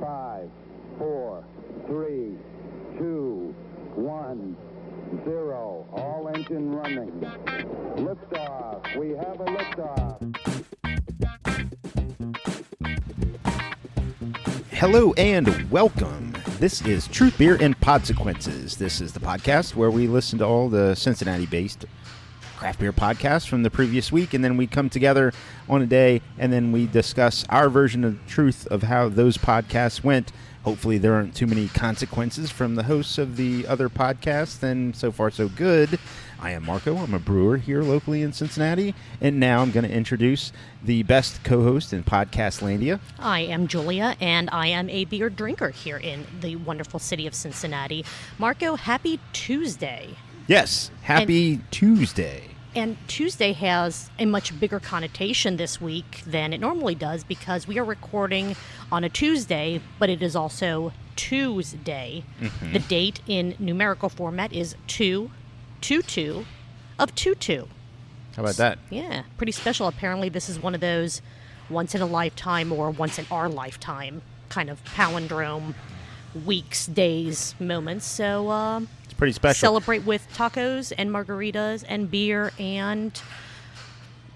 5, 4, 3, 2, 1, 0. All engine running. Liftoff. We have a liftoff. Hello and welcome. This is Truth, Beer, and Podsequences. This is the podcast where we listen to all the Cincinnati-based craft beer podcasts from the previous week, and then we come together on a day, and then we discuss our version of the truth of how those podcasts went. Hopefully there aren't too many consequences from the hosts of the other podcasts, and so far so good. I am Marco. I'm a brewer here locally in Cincinnati, and now I'm going to introduce the best co-host in Podcastlandia. I am Julia, and I am a beer drinker here in the wonderful city of Cincinnati. Marco, happy Tuesday. Yes, happy Tuesday. And Tuesday has a much bigger connotation this week than it normally does because we are recording on a Tuesday, but it is also Tuesday. Mm-hmm. The date in numerical format is 2/22 of 22. How about that? Yeah, pretty special. Apparently this is one of those once in a lifetime or once in our lifetime kind of palindrome weeks, days, moments. So, pretty special. Celebrate with tacos and margaritas and beer and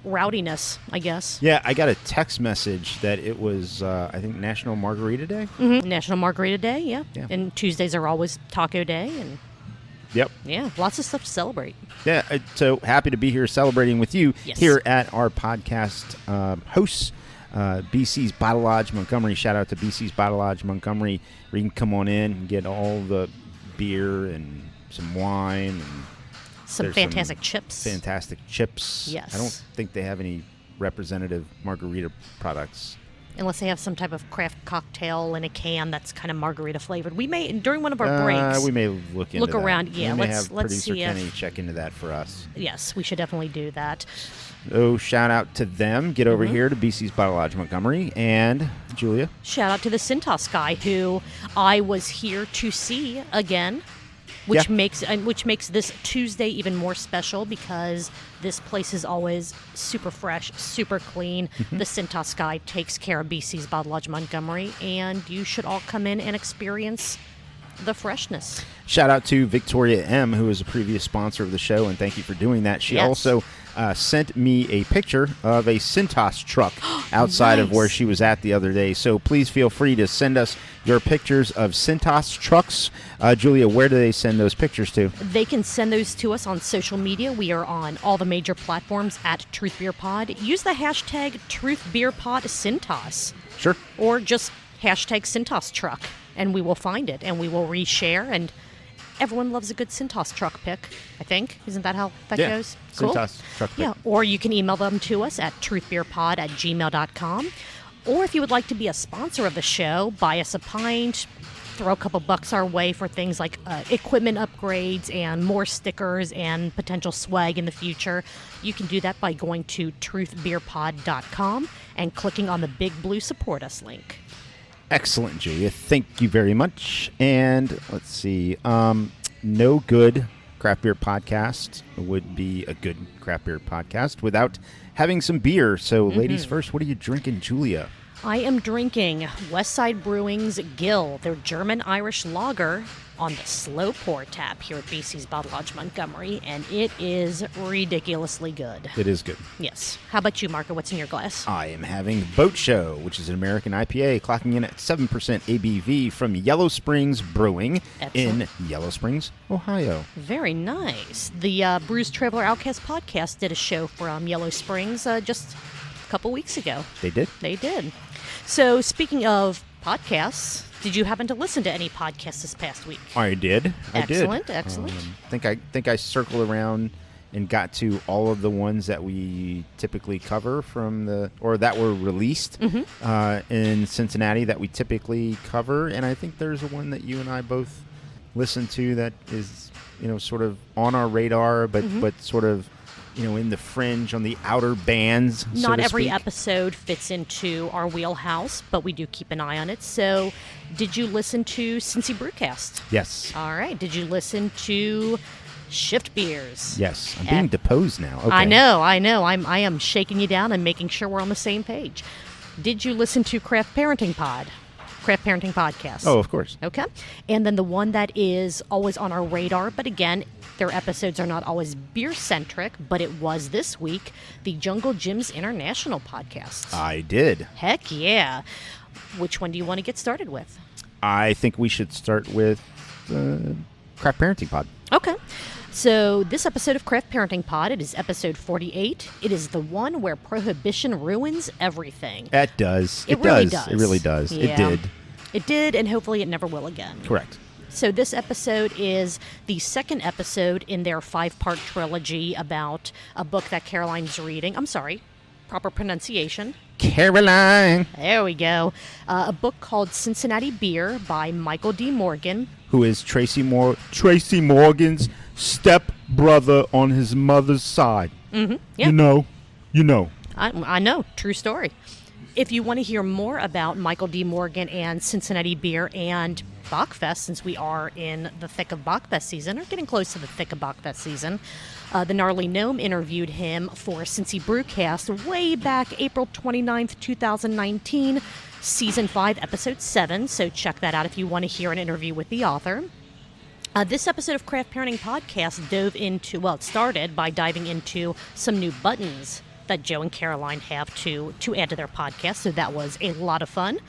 rowdiness, I guess. Yeah, I got a text message that it was, I think, National Margarita Day. Mm-hmm. National Margarita Day, yeah. And Tuesdays are always taco day. And yep. Yeah, lots of stuff to celebrate. Yeah, so happy to be here celebrating with you here at our podcast hosts, BC's Bottle Lodge Montgomery. Shout out to BC's Bottle Lodge Montgomery, where you can come on in and get all the beer and some wine and some fantastic chips. Fantastic chips. Yes. I don't think they have any representative margarita products. Unless they have some type of craft cocktail in a can that's kind of margarita flavored. We may, during one of our breaks, we may look around. That. Yeah, we may let's have producer see Kenny check into that for us. Yes, we should definitely do that. Oh, shout out to them. Get over here to BC's Bottle Lodge Montgomery. And Julia? Shout out to the Cintas guy who I was here to see again, which makes this Tuesday even more special because this place is always super fresh, super clean. Mm-hmm. The Cintas guy takes care of BC's Bottle Lodge Montgomery, and you should all come in and experience the freshness. Shout out to Victoria M., who is a previous sponsor of the show, and thank you for doing that. She also sent me a picture of a Cintas truck outside of where she was at the other day. So please feel free to send us your pictures of Cintas trucks. Julia, where do they send those pictures to? They can send those to us on social media. We are on all the major platforms at Truth Beer Pod. Use the hashtag TruthBeerPodCintas. Sure. Or just hashtag Cintas truck, and we will find it, and we will reshare, and everyone loves a good Cintas truck pic, I think. Isn't that how that goes? Cool. Cintas truck pic. Yeah, or you can email them to us at truthbeerpod@gmail.com. Or if you would like to be a sponsor of the show, buy us a pint, throw a couple bucks our way for things like equipment upgrades and more stickers and potential swag in the future. You can do that by going to truthbeerpod.com and clicking on the big blue Support Us link. Excellent, Julia. Thank you very much. And let's see. No good craft beer podcast would be a good craft beer podcast without having some beer. So, ladies first, what are you drinking, Julia? I am drinking Side Brewing's G.I.L, their German-Irish lager, on the slow pour tap here at BC's Bottle Lodge Montgomery, and it is ridiculously good. It is good. Yes. How about you, Marco? What's in your glass? I am having Boat Show, which is an American IPA, clocking in at 7% ABV from Yellow Springs Brewing in Yellow Springs, Ohio. Very nice. The Brews Traveler Outcast podcast did a show from Yellow Springs just a couple weeks ago. They did? They did. So, speaking of podcasts, did you happen to listen to any podcasts this past week? I did. Excellent. I think I circled around and got to all of the ones that we typically cover or that were released in Cincinnati that we typically cover, and I think there's one that you and I both listen to that is, sort of on our radar, but sort of in the fringe, on the outer bands, Not every speak. episode fits into our wheelhouse, but we do keep an eye on it. So, did you listen to Cincy Brewcast? Yes. All right. Did you listen to Shift Beers? Yes. I'm being deposed now. Okay. I know. I am shaking you down and making sure we're on the same page. Did you listen to Craft Parenting Pod? Craft Parenting Podcast. Oh, of course. Okay. And then the one that is always on our radar, but again, their episodes are not always beer-centric, but it was this week, the Jungle Jim's International Podcast. I did. Heck yeah. Which one do you want to get started with? I think we should start with Craft Parenting Pod. Okay. So this episode of Craft Parenting Pod, it is episode 48. It is the one where Prohibition ruins everything. It does. It really does. It really does. Yeah. It did. It did, and hopefully it never will again. Correct. So this episode is the second episode in their 5-part trilogy about a book that Caroline's reading. I'm sorry, proper pronunciation. Caroline. There we go. A book called Cincinnati Beer by Michael D. Morgan. Who is Tracy Morgan's step-brother on his mother's side. Mm-hmm. Yeah. You know. I know. True story. If you want to hear more about Michael D. Morgan and Cincinnati Beer and Bachfest, since we are in the thick of Bachfest season, or getting close to the thick of Bachfest season, the Gnarly Gnome interviewed him for Cincy Brewcast way back April 29th, 2019, Season 5, Episode 7, so check that out if you want to hear an interview with the author. This episode of Craft Parenting Podcast it started by diving into some new buttons that Joe and Caroline have to add to their podcast, so that was a lot of fun.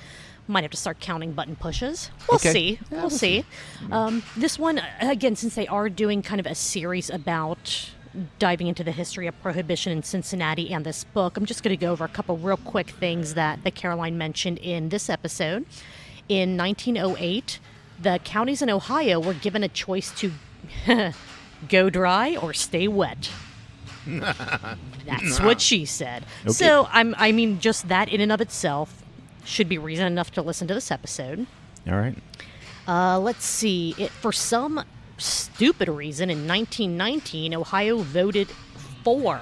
Might have to start counting button pushes. We'll see. Yeah, we'll see. This one, again, since they are doing kind of a series about diving into the history of Prohibition in Cincinnati and this book, I'm just going to go over a couple real quick things that Caroline mentioned in this episode. In 1908, the counties in Ohio were given a choice to go dry or stay wet. That's what she said. Okay. So, I mean, just that in and of itself should be reason enough to listen to this episode. All right. Let's see. For some stupid reason, in 1919, Ohio voted for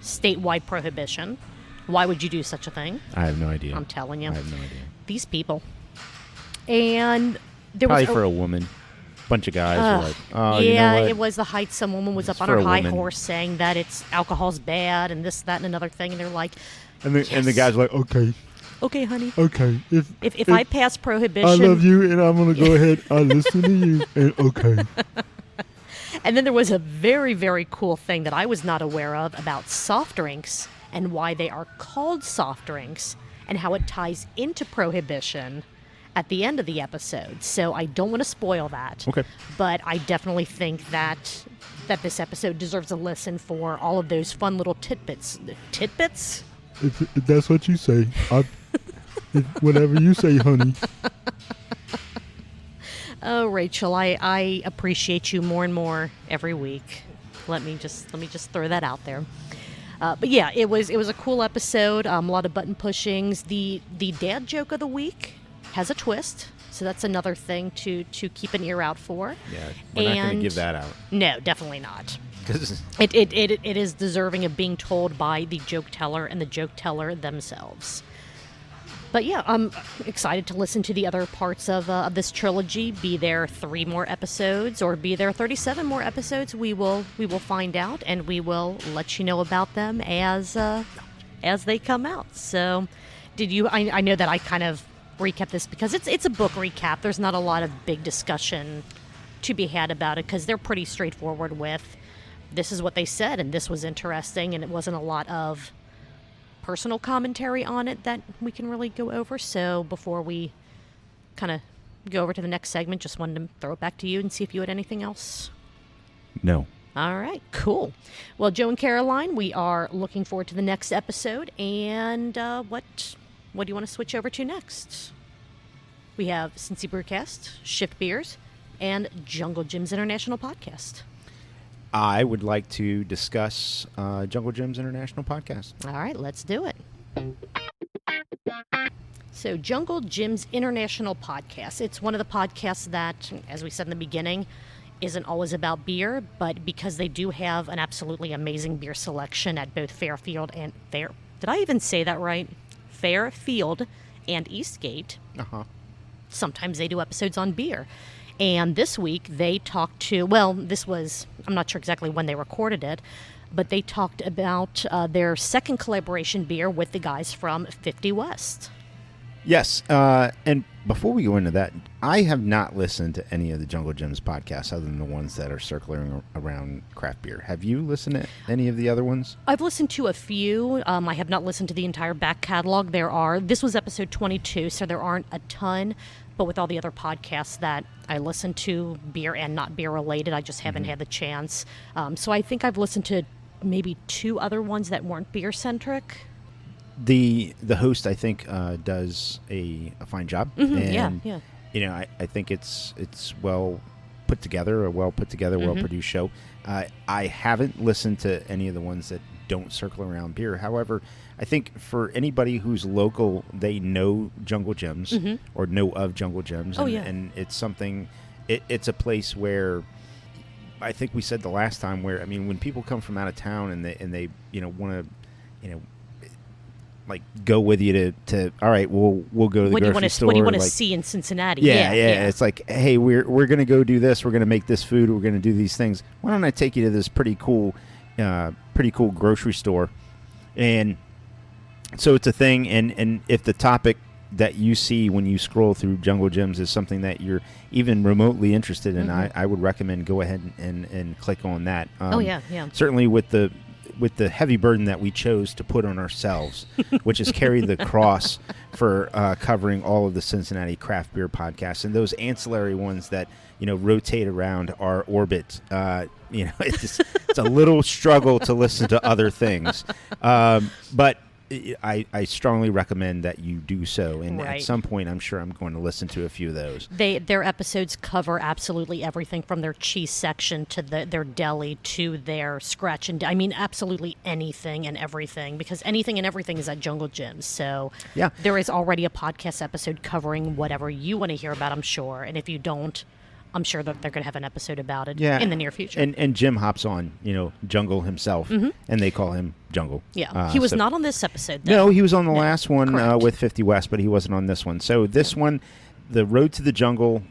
statewide prohibition. Why would you do such a thing? I have no idea. I'm telling you. I have no idea. These people. And there Probably was for a woman. Bunch of guys were like, oh, yeah, you know what? it was the height. Some woman was It's up on for her a high woman. horse saying that alcohol's bad and this, that, and another thing. And they're like, And the guy's like, okay, honey. okay. If I pass prohibition, I love you, and I'm gonna go ahead. I listen to you, and okay. And then there was a very, very cool thing that I was not aware of about soft drinks and why they are called soft drinks and how it ties into prohibition at the end of the episode. So I don't want to spoil that. Okay. But I definitely think that this episode deserves a listen for all of those fun little tidbits. Tidbits? If that's what you say, whatever you say, honey. Oh, Rachel, I appreciate you more and more every week. Let me just throw that out there. But yeah, it was a cool episode. A lot of button pushings. The dad joke of the week has a twist, so that's another thing to keep an ear out for. Yeah, we're not going to give that out. No, definitely not. 'Cause It is deserving of being told by the joke teller and the joke teller themselves. But yeah, I'm excited to listen to the other parts of this trilogy. Be there 3 more episodes, or be there 37 more episodes. We will find out, and we will let you know about them as they come out. So, did you? I know that I kind of recap this because it's a book recap. There's not a lot of big discussion to be had about it because they're pretty straightforward with this is what they said and this was interesting, and it wasn't a lot of personal commentary on it that we can really go over. So before we kind of go over to the next segment, just wanted to throw it back to you and see if you had anything else. no. All right, cool. Well, Joe and Caroline, we are looking forward to the next episode. And what do you want to switch over to next? We have Cincy Brewcast, Shift Beers, and Jungle Jim's International Podcast. I would like to discuss Jungle Jim's International Podcast. All right, let's do it. So, Jungle Jim's International Podcast. It's one of the podcasts that, as we said in the beginning, isn't always about beer, but because they do have an absolutely amazing beer selection at both Fairfield and Fair. Did I even say that right? Fairfield and Eastgate. Uh-huh. Sometimes they do episodes on beer. And this week they talked to, well, this was, I'm not sure exactly when they recorded it, but they talked about their second collaboration beer with the guys from 50 West. Yes, and before we go into that, I have not listened to any of the Jungle Gems podcasts other than the ones that are circling around craft beer. Have you listened to any of the other ones? I've listened to a few. I have not listened to the entire back catalog. This was episode 22, so there aren't a ton. But with all the other podcasts that I listen to, beer and not beer related, I just haven't had the chance. So I think I've listened to maybe 2 other ones that weren't beer centric. The host, I think, does a fine job. Mm-hmm, yeah. You know, I think it's well put together, well produced show. I haven't listened to any of the ones that don't circle around beer. However, I think for anybody who's local, they know Jungle Gems or know of Jungle Gems. And it's something, it's a place where I think we said the last time where, I mean, when people come from out of town and they want to, like go with you to all right, we'll go to the grocery store. What do you want to see in Cincinnati? Yeah. It's like, hey, we're going to go do this. We're going to make this food. We're going to do these things. Why don't I take you to this pretty cool grocery store? And so it's a thing. And if the topic that you see when you scroll through Jungle Gems is something that you're even remotely interested in, I would recommend go ahead and click on that. Certainly with the heavy burden that we chose to put on ourselves, which is carry the cross for covering all of the Cincinnati craft beer podcasts and those ancillary ones that, rotate around our orbit. It's a little struggle to listen to other things. But I strongly recommend that you do so. And at some point, I'm sure I'm going to listen to a few of those. Their episodes cover absolutely everything from their cheese section to their deli to their scratch and I mean, absolutely anything and everything, because anything and everything is at Jungle Gems. So there is already a podcast episode covering whatever you want to hear about, I'm sure. And if you don't, I'm sure that they're going to have an episode about it in the near future. And Jim hops on, Jungle himself, and they call him Jungle. Yeah, he was not on this episode, though. No, he was on the last one with 50 West, but he wasn't on this one. So this one, the Road to the Jungle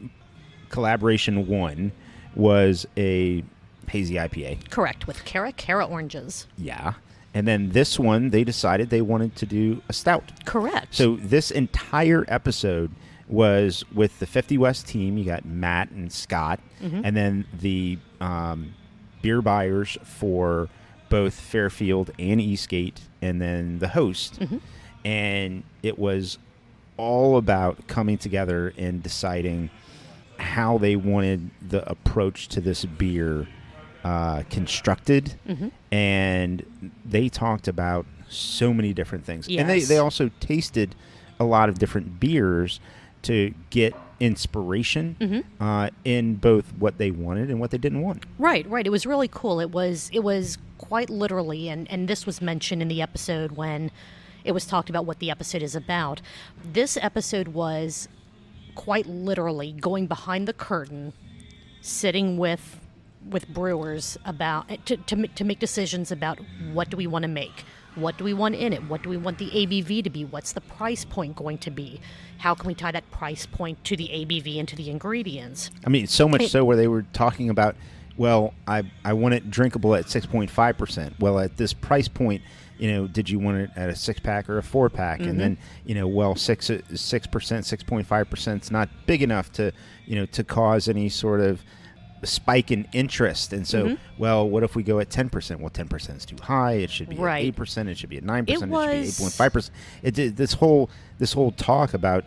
Collaboration 1 was a hazy IPA. Correct, with Cara oranges. Yeah. And then this one, they decided they wanted to do a stout. Correct. So this entire episode was with the 50 West team. You got Matt and Scott, and then the beer buyers for both Fairfield and Eastgate, and then the host. And it was all about coming together and deciding how they wanted the approach to this beer constructed. And they talked about so many different things. And they also tasted a lot of different beers to get inspiration in both what they wanted and what they didn't want. Right. It was really cool. It was quite literally, and this was mentioned in the episode when it was talked about what the episode is about. This episode was quite literally going behind the curtain, sitting with brewers about to make decisions about what do we want to make. What do we want in it? What do we want the ABV to be? What's the price point going to be? How can we tie that price point to the ABV and to the ingredients? I mean, so much so where they were talking about, well, I want it drinkable at 6.5%. Well, at this price point, did you want it at a 6-pack or a 4-pack? And then, 6%, 6.5% is not big enough to cause any sort of spike in interest. And so, well, what if we go at 10%? Well, 10% is too high. It should be at 8%. It should be at 9%. It should be 8.5%. This whole talk about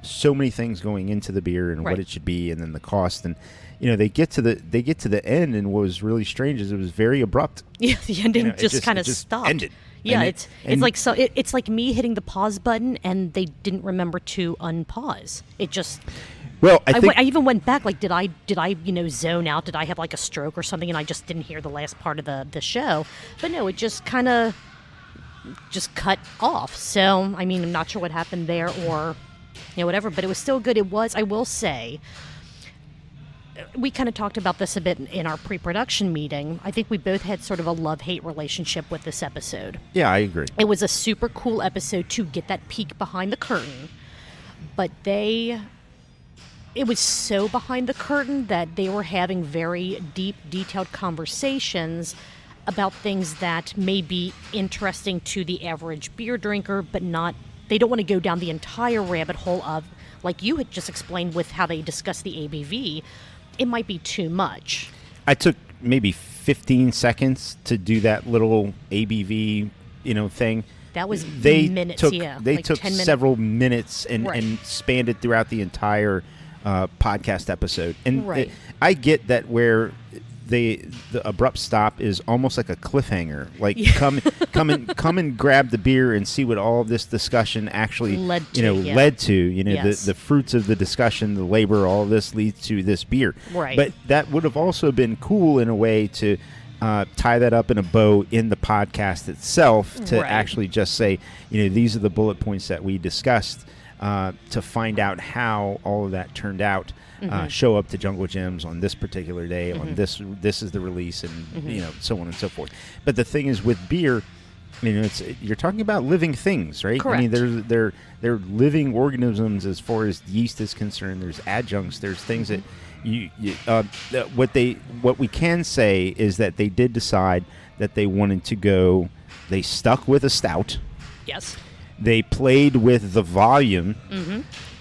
so many things going into the beer and what it should be, and then the cost. And they get to the end, and what was really strange is it was very abrupt. Yeah, the ending just kind of stopped. Ended. Yeah, it's like me hitting the pause button and they didn't remember to unpause. It just. Well, I even went back. Like, did I zone out? Did I have like a stroke or something? And I just didn't hear the last part of the show. But no, it just kind of just cut off. So I mean, I'm not sure what happened there or whatever. But it was still good. It was. I will say. We kind of talked about this a bit in our pre-production meeting. I think we both had sort of a love-hate relationship with this episode. Yeah, I agree. It was a super cool episode to get that peek behind the curtain, but it was so behind the curtain that they were having very deep, detailed conversations about things that may be interesting to the average beer drinker, but not they don't want to go down the entire rabbit hole of, like you had just explained with how they discuss the ABV, it might be too much. I took maybe 15 seconds to do that little ABV, thing. That was They minutes, took, yeah. They like took 10 minutes. several minutes and Right. spanned it throughout the entire podcast episode. And Right. I get that where the abrupt stop is almost like a cliffhanger. Like come and grab the beer and see what all of this discussion actually led to. Yes. The fruits of the discussion, the labor, all of this leads to this beer. Right. But that would have also been cool in a way to tie that up in a bow in the podcast itself to Right. actually just say, these are the bullet points that we discussed to find out how all of that turned out. Show up to Jungle Gyms on this particular day. On this is the release, and so on and so forth. But the thing is, with beer, you're talking about living things, right? Correct. I mean, they're living organisms as far as yeast is concerned. There's adjuncts. There's things that what we can say is that they did decide that they wanted to go. They stuck with a stout. Yes. They played with the volume.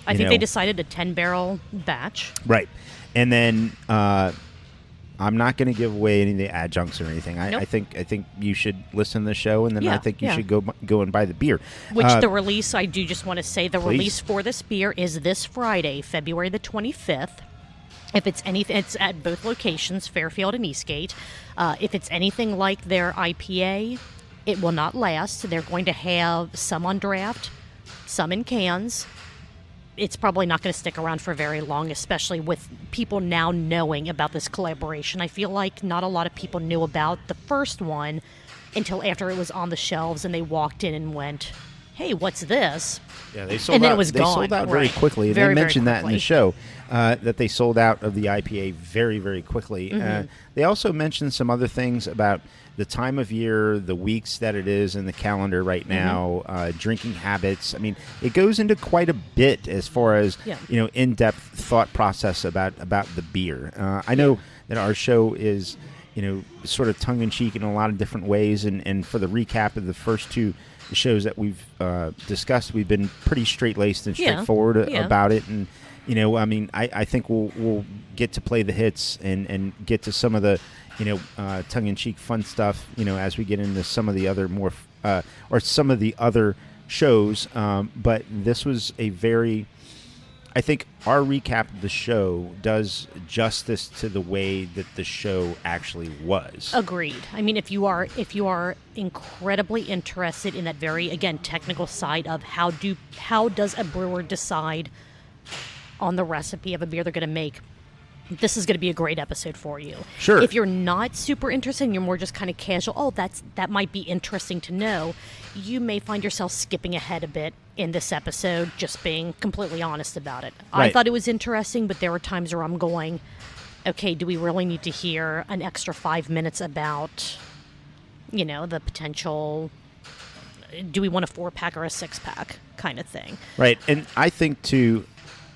I think they decided a 10-barrel batch. Right. And then I'm not going to give away any of the adjuncts or anything. Nope. I think you should listen to the show, and then I Yeah, think you yeah. should go and buy the beer. Which the release, I do just want to say, the Please. release for this beer is this Friday, February the 25th. If it's anything, it's at both locations, Fairfield and Eastgate. If it's anything like their IPA, it will not last. They're going to have some on draft, some in cans. It's probably not going to stick around for very long, especially with people now knowing about this collaboration. I feel like not a lot of people knew about the first one until after it was on the shelves and they walked in and went, hey, what's this? Yeah, they sold And then out. it was they gone. sold out very Right. quickly. And Very, they very mentioned that in the quickly. show that they sold out of the IPA very, very quickly. They also mentioned some other things about the time of year, the weeks that it is in the calendar right now, drinking habits. I mean, it goes into quite a bit as far as in-depth thought process about the beer. I know that our show is sort of tongue-in-cheek in a lot of different ways, and for the recap of the first two shows that we've discussed, we've been pretty straight-laced and straightforward about it. And I mean, I think we'll get to play the hits and get to some of the tongue-in-cheek fun stuff as we get into some of the other more or some of the other shows. But this was a very, I think our recap of the show does justice to the way that the show actually was. Agreed. I mean, if you are incredibly interested in that very, again, technical side of how does a brewer decide on the recipe of a beer they're going to make, this is going to be a great episode for you. Sure. If you're not super interested and you're more just kind of casual, that might be interesting to know, you may find yourself skipping ahead a bit in this episode, just being completely honest about it. I Right. thought it was interesting, but there were times where I'm going, okay, do we really need to hear an extra 5 minutes about, the potential, do we want a 4-pack or a 6-pack kind of thing? Right. And I think, too,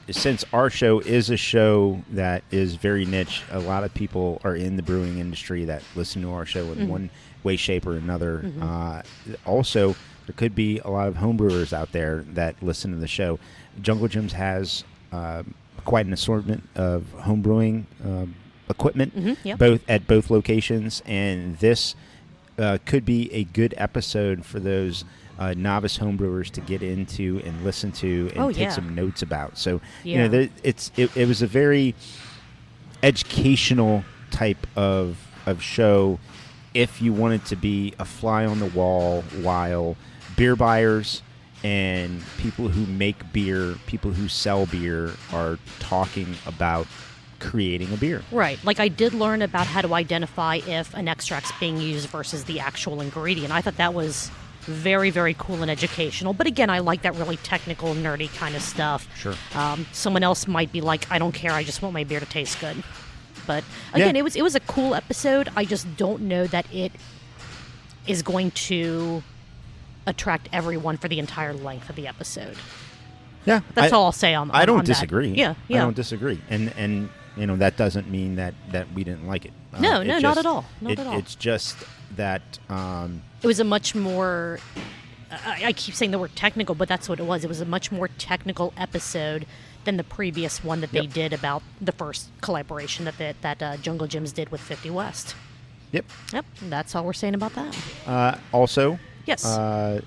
since our show is a show that is very niche, a lot of people are in the brewing industry that listen to our show in one way, shape, or another. Also, there could be a lot of homebrewers out there that listen to the show. Jungle Gyms has quite an assortment of homebrewing equipment, Yep. both locations, and this could be a good episode for those novice homebrewers to get into and listen to and take some notes about. So it was a very educational type of show. If you wanted to be a fly on the wall while beer buyers and people who make beer, people who sell beer are talking about creating a beer. Right. Like I did learn about how to identify if an extract's being used versus the actual ingredient. I thought that was very, very cool and educational. But again, I like that really technical, nerdy kind of stuff. Sure. Someone else might be like, I don't care, I just want my beer to taste good. But again, it was a cool episode. I just don't know that it is going to attract everyone for the entire length of the episode. Yeah. That's all I'll say on I don't on disagree. That. Yeah. I don't disagree. And that doesn't mean that we didn't like it. No, It not just- at all. Not at all. It's just that It was a much more I keep saying the word technical, but that's what it was. It was a much more technical episode than the previous one that they did about the first collaboration that Jungle Gyms did with 50 West. Yep. That's all we're saying about that. Also, yes.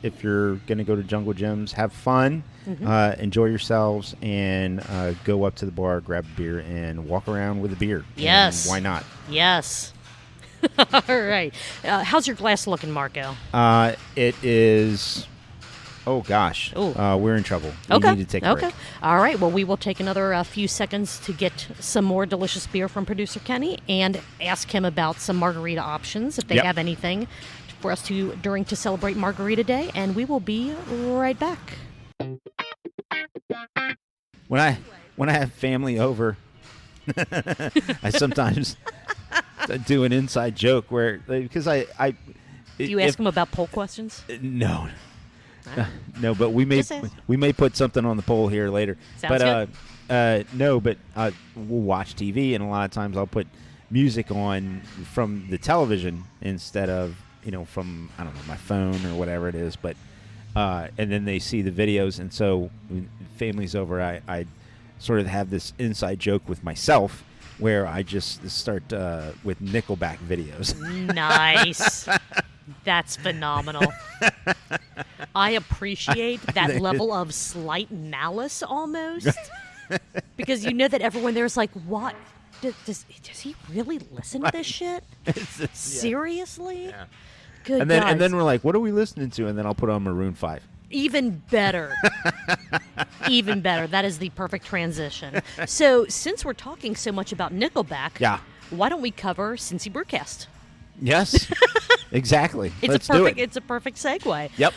If you're going to go to Jungle Gyms, have fun, enjoy yourselves, and go up to the bar, grab a beer, and walk around with a beer. Yes. And why not? Yes. All right. How's your glass looking, Marco? It is... Oh, gosh. We're in trouble. We need to take a break. All right. Well, we will take another few seconds to get some more delicious beer from producer Kenny and ask him about some margarita options, if they have anything for us to celebrate Margarita Day. And we will be right back. When I have family over, I sometimes do an inside joke where, because do you ask them about poll questions? No. No, but we may put something on the poll here later. Sounds good. No, but we'll watch TV, and a lot of times I'll put music on from the television instead of from, I don't know, my phone or whatever it is. But and then they see the videos, and so when family's over, I sort of have this inside joke with myself where I just start with Nickelback videos. Nice. That's phenomenal. I appreciate that level of slight malice almost. Because that everyone there's like, what? Does he really listen to this shit? Seriously? Yeah. Good and then we're like, what are we listening to? And then I'll put on Maroon 5. Even better. Even better. That is the perfect transition. So, since we're talking so much about Nickelback, why don't we cover Cincy Brewcast? Yes, exactly. It's a perfect segue. Yep.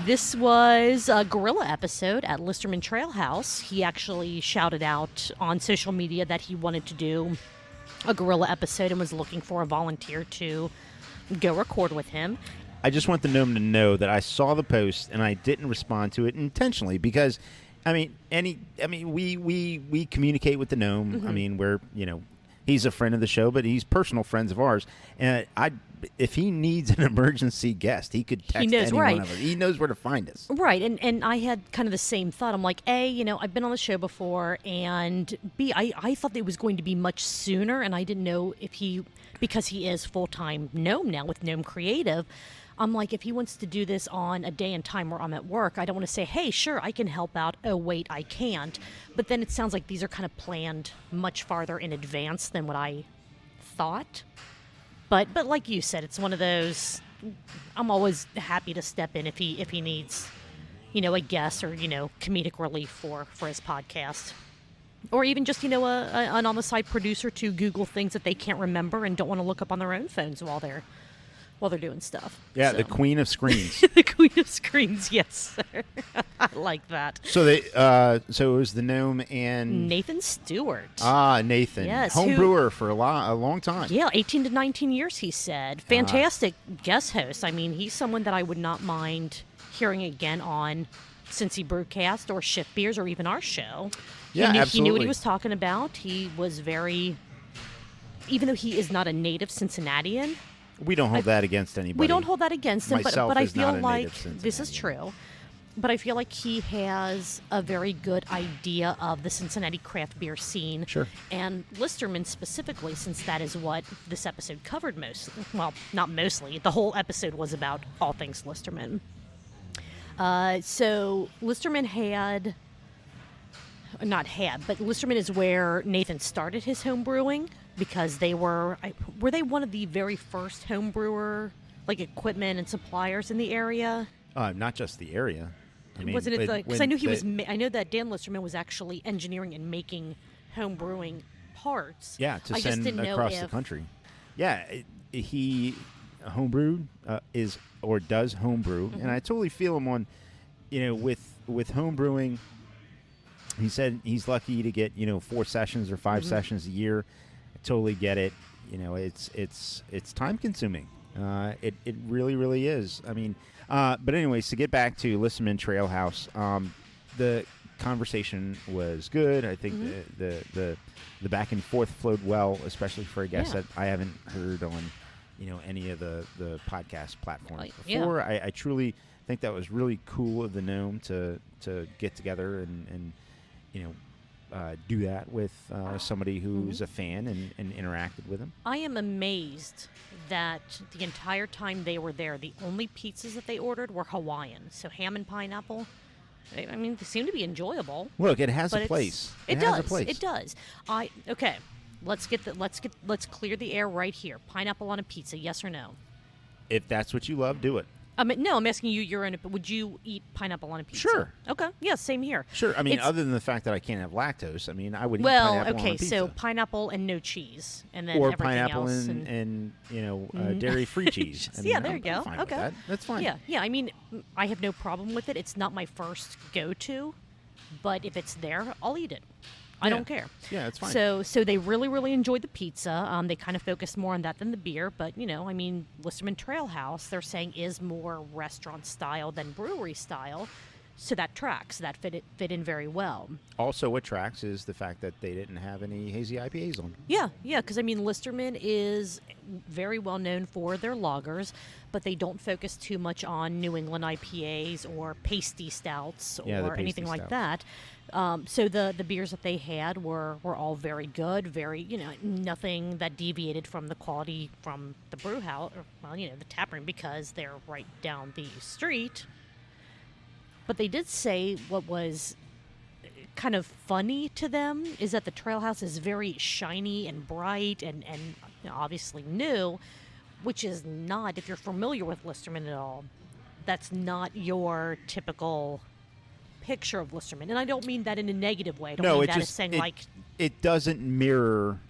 This was a Gorilla episode at Listermann Trail House. He actually shouted out on social media that he wanted to do a Gorilla episode and was looking for a volunteer to go record with him. I just want the Gnome to know that I saw the post and I didn't respond to it intentionally because, we communicate with the Gnome. Mm-hmm. I mean, we're he's a friend of the show, but he's personal friends of ours. And if he needs an emergency guest, he could text any one of us. He knows where to find us. Right, and I had kind of the same thought. I'm like, A, I've been on the show before, and B, I thought it was going to be much sooner, and I didn't know because he is full-time Gnome now with Gnome Creative, I'm like, if he wants to do this on a day and time where I'm at work, I don't want to say, hey, sure, I can help out. Oh, wait, I can't. But then it sounds like these are kind of planned much farther in advance than what I thought. But like you said, it's one of those, I'm always happy to step in if he needs, a guest or, comedic relief for his podcast. Or even just, an on-the-side producer to Google things that they can't remember and don't want to look up on their own phones while they're doing stuff. Yeah, so. The queen of screens. The queen of screens, yes, sir. I like that. So so it was the Gnome and Nathan Stewart. Nathan. Yes, home brewer for a long time. Yeah, 18 to 19 years, he said. Fantastic guest host. I mean, he's someone that I would not mind hearing again on Cincy Brewcast or Shift Beers or even our show. Absolutely. He knew what he was talking about. He was very, even though he is not a native Cincinnatian. We don't hold that against anybody. We don't hold that against him, Myself but I is feel not a like native this is true. But I feel like he has a very good idea of the Cincinnati craft beer scene. Sure. And Listermann specifically, since that is what this episode covered mostly. Well, not mostly. The whole episode was about all things Listermann. So Listermann but Listermann is where Nathan started his home brewing. Because they were they one of the very first home brewer equipment and suppliers in the area? Not just the area. I mean, wasn't it because I knew I know that Dan Listermann was actually engineering and making home brewing parts. Yeah, to send across the country. Yeah, he homebrewed does homebrew, and I totally feel him on, with home brewing. He said he's lucky to get 4 sessions or 5 sessions a year. Totally get it. It's time consuming. It really, really is. I mean, but anyways, to get back to Listermann Trail House, the conversation was good. I think the back and forth flowed well, especially for a guest that I haven't heard on, any of the podcast platforms Yeah. before. I truly think that was really cool of the Gnome to get together and do that with somebody who's a fan and interacted with him. I am amazed that the entire time they were there, the only pizzas that they ordered were Hawaiian, so ham and pineapple. I mean, they seem to be enjoyable. Look, it has but a place. It has does. a place. It does. Okay. Let's clear the air right here. Pineapple on a pizza, yes or no? If that's what you love, do it. No, I'm asking you. Would you eat pineapple on a pizza? Sure. Okay. Yeah, same here. Sure. I mean, It's- other than the fact that I can't have lactose, I mean, I would eat Well, pineapple on a okay, pizza. so pineapple and no cheese, and then or everything pineapple else. and dairy-free cheese. I mean, Yeah, there you I'm go. fine with Okay. that. That's fine. Yeah. I mean, I have no problem with it. It's not my first go-to, but if it's there, I'll eat it. I Yeah. don't care. Yeah, it's fine. So they really, really enjoyed the pizza. They kind of focused more on that than the beer. But, I mean, Listermann Trail House, they're saying is more restaurant style than brewery style. So that tracks. That fit in very well. Also, what tracks is the fact that they didn't have any hazy IPAs on. Yeah, because, I mean, Listermann is very well known for their lagers, but they don't focus too much on New England IPAs or pasty stouts Yeah, the or anything pasty like that. So the beers that they had were all very good, very, nothing that deviated from the quality from the brew house, or, well, the tap room, because they're right down the street. But they did say what was kind of funny to them is that the Trail House is very shiny and bright and obviously new, which is not, if you're familiar with Listermann at all, that's not your typical picture of Listermann. And I don't mean that in a negative way. I don't mean that as saying it doesn't mirror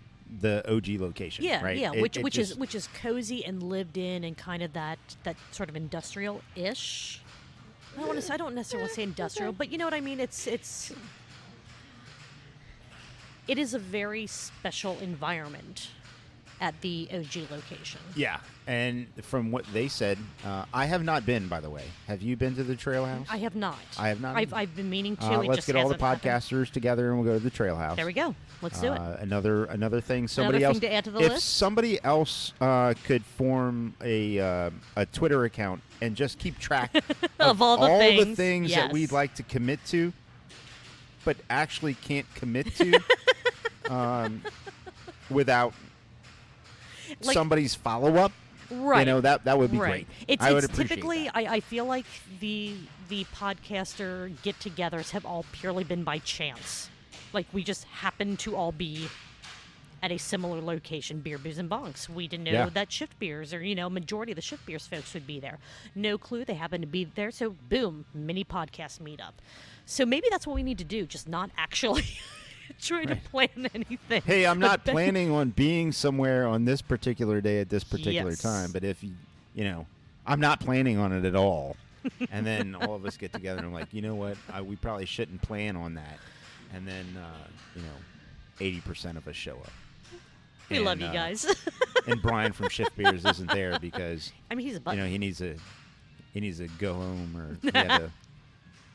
the OG location. Yeah, right? yeah, It which just- is cozy and lived in and kind of that sort of industrial-ish. I don't necessarily want to say industrial, but you know what I mean. It is a very special environment at the OG location. Yeah, and from what they said, I have not been, by the way. Have you been to the Trail House? I have not. I have not. I've been meaning to. It Let's just get all the hasn't happened. podcasters together and we'll go to the Trail House. There we go. Let's do it. Another thing. Somebody Another else. thing to add to the if list? somebody else could form a Twitter account and just keep track Of all the things, that we'd yes. like to commit to, but actually can't commit to, without Like- somebody's follow up. Right. That would be Right. great. I would It's appreciate typically, that. I feel like the podcaster get-togethers have all purely been by chance. Like, we just happen to all be at a similar location, Beer, Booze, and Bonks. We didn't know Yeah. that Shift Beers, or, majority of the Shift Beers folks would be there. No clue. They happened to be there. So, boom, mini podcast meetup. So maybe that's what we need to do, just not actually try to plan anything. Hey, I'm not But- planning on being somewhere on this particular day at this particular Yes. time, but if I'm not planning on it at all. And then all of us get together and I'm like, you know what? We probably shouldn't plan on that. And then 80% of us show up. We love you guys. And Brian from Shift Beers isn't there because I mean, he's a buddy. he needs to go home, or he had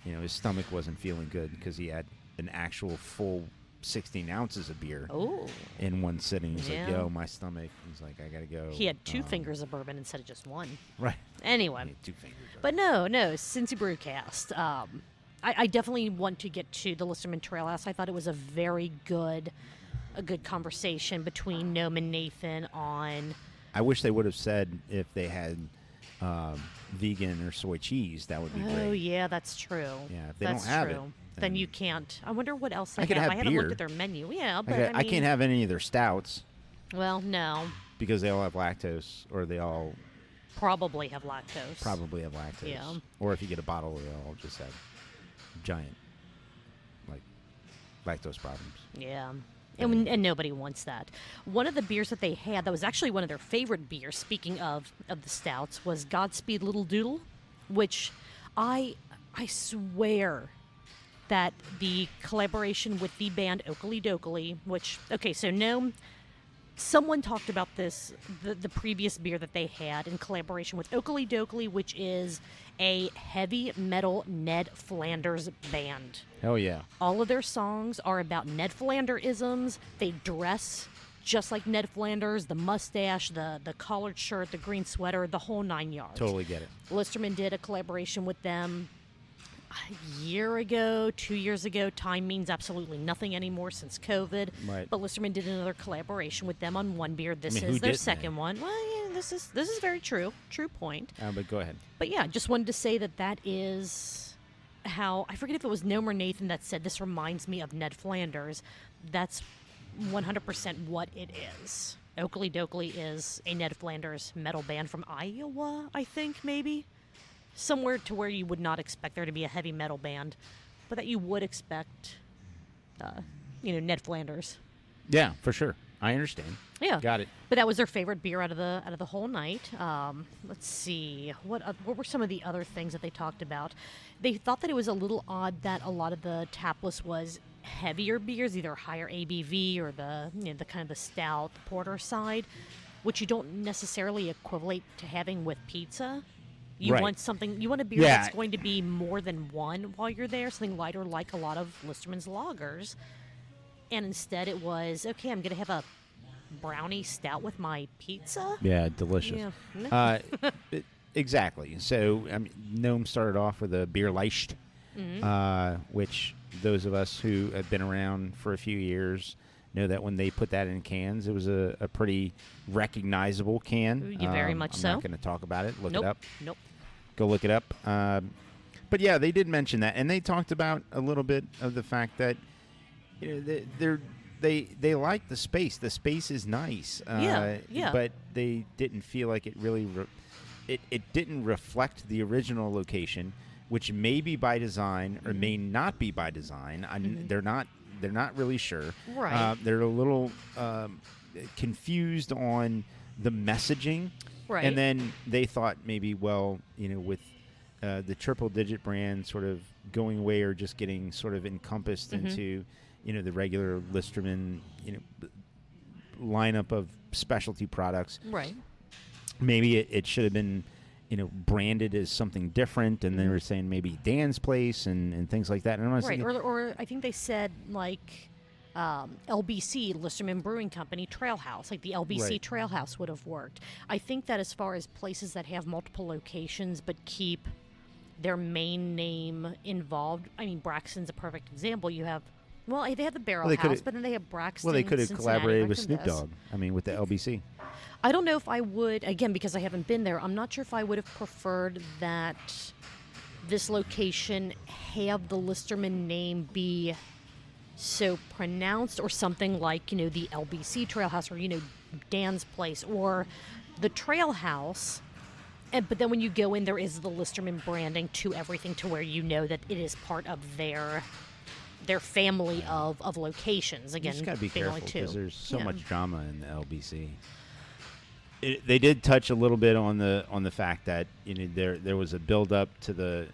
to, his stomach wasn't feeling good because he had an actual full 16 ounces of beer Oh. in one sitting. He's like, Yeah. yo, my stomach. He's like, I gotta go. He had two fingers of bourbon instead of just one. Right. Anyway. He had 2 fingers. But no, Cincy Brewcast. I definitely want to get to the Listermann Trail House. I thought it was a good conversation between Gnome and Nathan on. I wish they would have said if they had vegan or soy cheese. That would be great. Oh yeah, that's true. Yeah, if they that's don't have it, true. Then then- you can't. I wonder what else they I could have I haven't beer. looked at their menu. Yeah, but I can't have any of their stouts Well, no, because they all have lactose, or they all probably have lactose. probably have lactose. Yeah. Or if you get a bottle, they all just have giant, lactose problems. Yeah. And nobody wants that. One of the beers that they had that was actually one of their favorite beers, speaking of the stouts, was Godspeed Little Doodle, which I swear that the collaboration with the band Oakley Dokley, which, okay, so Gnome, someone talked about this, the previous beer that they had in collaboration with Oakley Dokley, which is a heavy metal Ned Flanders band. Hell yeah. All of their songs are about Ned Flander-isms. They dress just like Ned Flanders, the mustache, the collared shirt, the green sweater, the whole 9 yards. Totally get it. Listermann did a collaboration with them a year ago, 2 years ago. Time means absolutely nothing anymore since COVID. Right. But Listermann did another collaboration with them on one beer. This who is their didn't second one. Well, yeah, this is very true. True point. But go ahead. But yeah, just wanted to say that is how, I forget if it was Gnome or Nathan that said this reminds me of Ned Flanders. That's 100% what it is. Oakley Dokley is a Ned Flanders metal band from Iowa, I think, maybe. Somewhere to where you would not expect there to be a heavy metal band, but that you would expect, Ned Flanders. Yeah, for sure. I understand. Yeah, Got it. But that was their favorite beer out of the whole night. Let's see, what were some of the other things that they talked about? They thought that it was a little odd that a lot of the tap list was heavier beers, either higher ABV or the kind of the stout, the porter side, which you don't necessarily equivalent to having with pizza. You Right. want something. You want a beer that's going to be more than one while you're there, something lighter, like a lot of Listermann's lagers. And instead, it was okay. I'm going to have a brownie stout with my pizza. Yeah, delicious. Yeah. Exactly. So, Gnome started off with a beer Leicht, which those of us who have been around for a few years know that when they put that in cans, it was a pretty recognizable can. Very much I'm so. not going to talk about it. Look Nope. it up. Nope. Go look it up. But yeah, they did mention that, and they talked about a little bit of the fact that they like the space. The space is nice. Yeah. But they didn't feel like it really. It didn't reflect the original location, which may be by design or may not be by design. They're not really sure. Right. They're a little confused on the messaging. Right. And then they thought maybe, with the triple digit brand sort of going away or just getting sort of encompassed into, the regular Listermann, lineup of specialty products. Right. Maybe it should have been, branded as something different, and they were saying maybe Dan's Place and things like that. And I'm Right, or I think they said like LBC, Listermann Brewing Company, Trail House, like the LBC Right. Trail House would have worked. I think that as far as places that have multiple locations but keep their main name involved, I mean, Braxton's a perfect example. You have, they have the Barrel House, but then they have Braxton. Well, they could have Cincinnati, collaborated with Braxton Snoop does. Dogg. With the LBC. I don't know if I would, again, because I haven't been there, I'm not sure if I would have preferred that this location have the Listermann name be so pronounced, or something like, the LBC Trail House, or, Dan's Place, or the Trail House. But then when you go in, there is the Listermann branding to everything, to where you know that it is part of their family of locations. Again, You just got to be family careful too. because there's so Yeah. much drama in the LBC. They did touch a little bit on the fact that there was a build up to the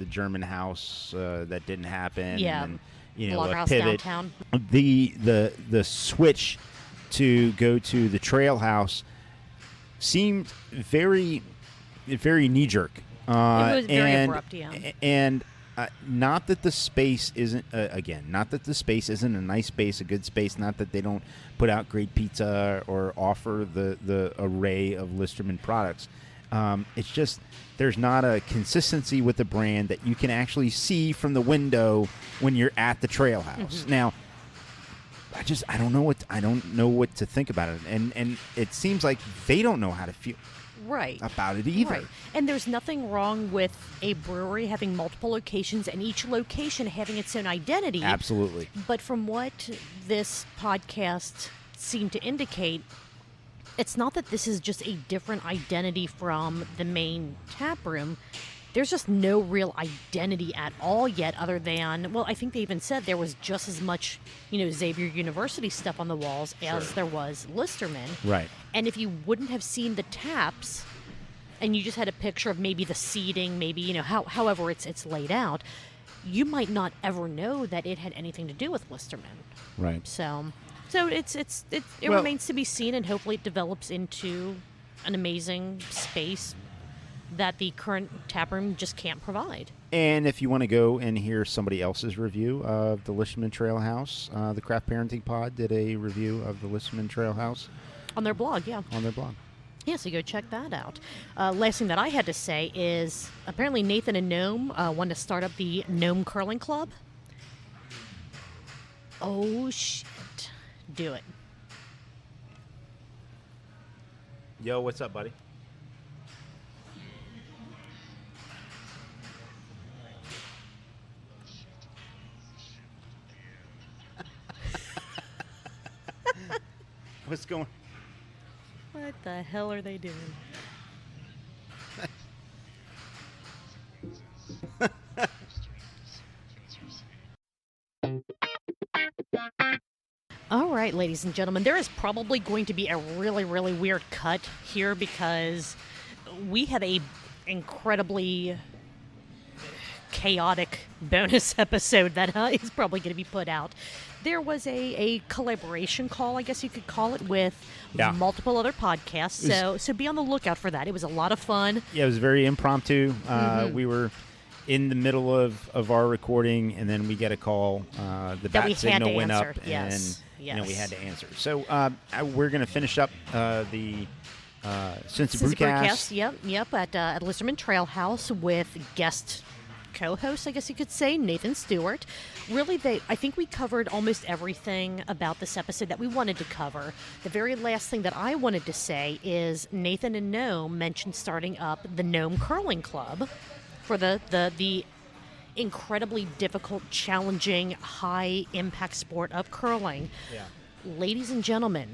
German house that didn't happen. Yeah. And, Lager a House pivot. downtown. The switch to go to the Trail House seemed very, very knee jerk. It was very abrupt, yeah. And not that the space isn't not that the space isn't a nice space, a good space. Not that they don't put out great pizza or offer the array of Listermann products. It's just there's not a consistency with the brand that you can actually see from the window when you're at the Trail House. Mm-hmm. Now, I don't know what to think about it, and it seems like they don't know how to feel Right. about it either. Right. And there's nothing wrong with a brewery having multiple locations and each location having its own identity. Absolutely. But from what this podcast seemed to indicate, it's not that this is just a different identity from the main tap room. There's just no real identity at all yet, other than, I think they even said there was just as much, Xavier University stuff on the walls as there was Listermann. Right. And if you wouldn't have seen the taps, and you just had a picture of maybe the seating, maybe, however it's laid out, you might not ever know that it had anything to do with Listermann. Right. So it remains to be seen, and hopefully it develops into an amazing space that the current taproom just can't provide. And if you want to go and hear somebody else's review of the Listermann Trail House, the Craft Parenting Pod did a review of the Listermann Trail House. On their blog, yeah. On their blog. Yeah, so go check that out. Last thing that I had to say is apparently Nathan and Gnome want to start up the Gnome Curling Club. Oh, shit. Do it. Yo, what's up, buddy? What's going? What the hell are they doing? All right, ladies and gentlemen, there is probably going to be a really, really weird cut here because we have a incredibly chaotic bonus episode that is probably going to be put out. There was a collaboration call, I guess you could call it, with multiple other podcasts. So be on the lookout for that. It was a lot of fun. Yeah, it was very impromptu. We were in the middle of our recording, and then we get a call. The bat signal went up, and we had to answer. So we're going to finish up the Cincy Brewcast. Yep, at Listermann Trail House with guest co-host, I guess you could say, Nathan Stewart. Really, I think we covered almost everything about this episode that we wanted to cover. The very last thing that I wanted to say is Nathan and Gnome mentioned starting up the Gnome Curling Club for the incredibly difficult, challenging, high-impact sport of curling. Yeah. Ladies and gentlemen,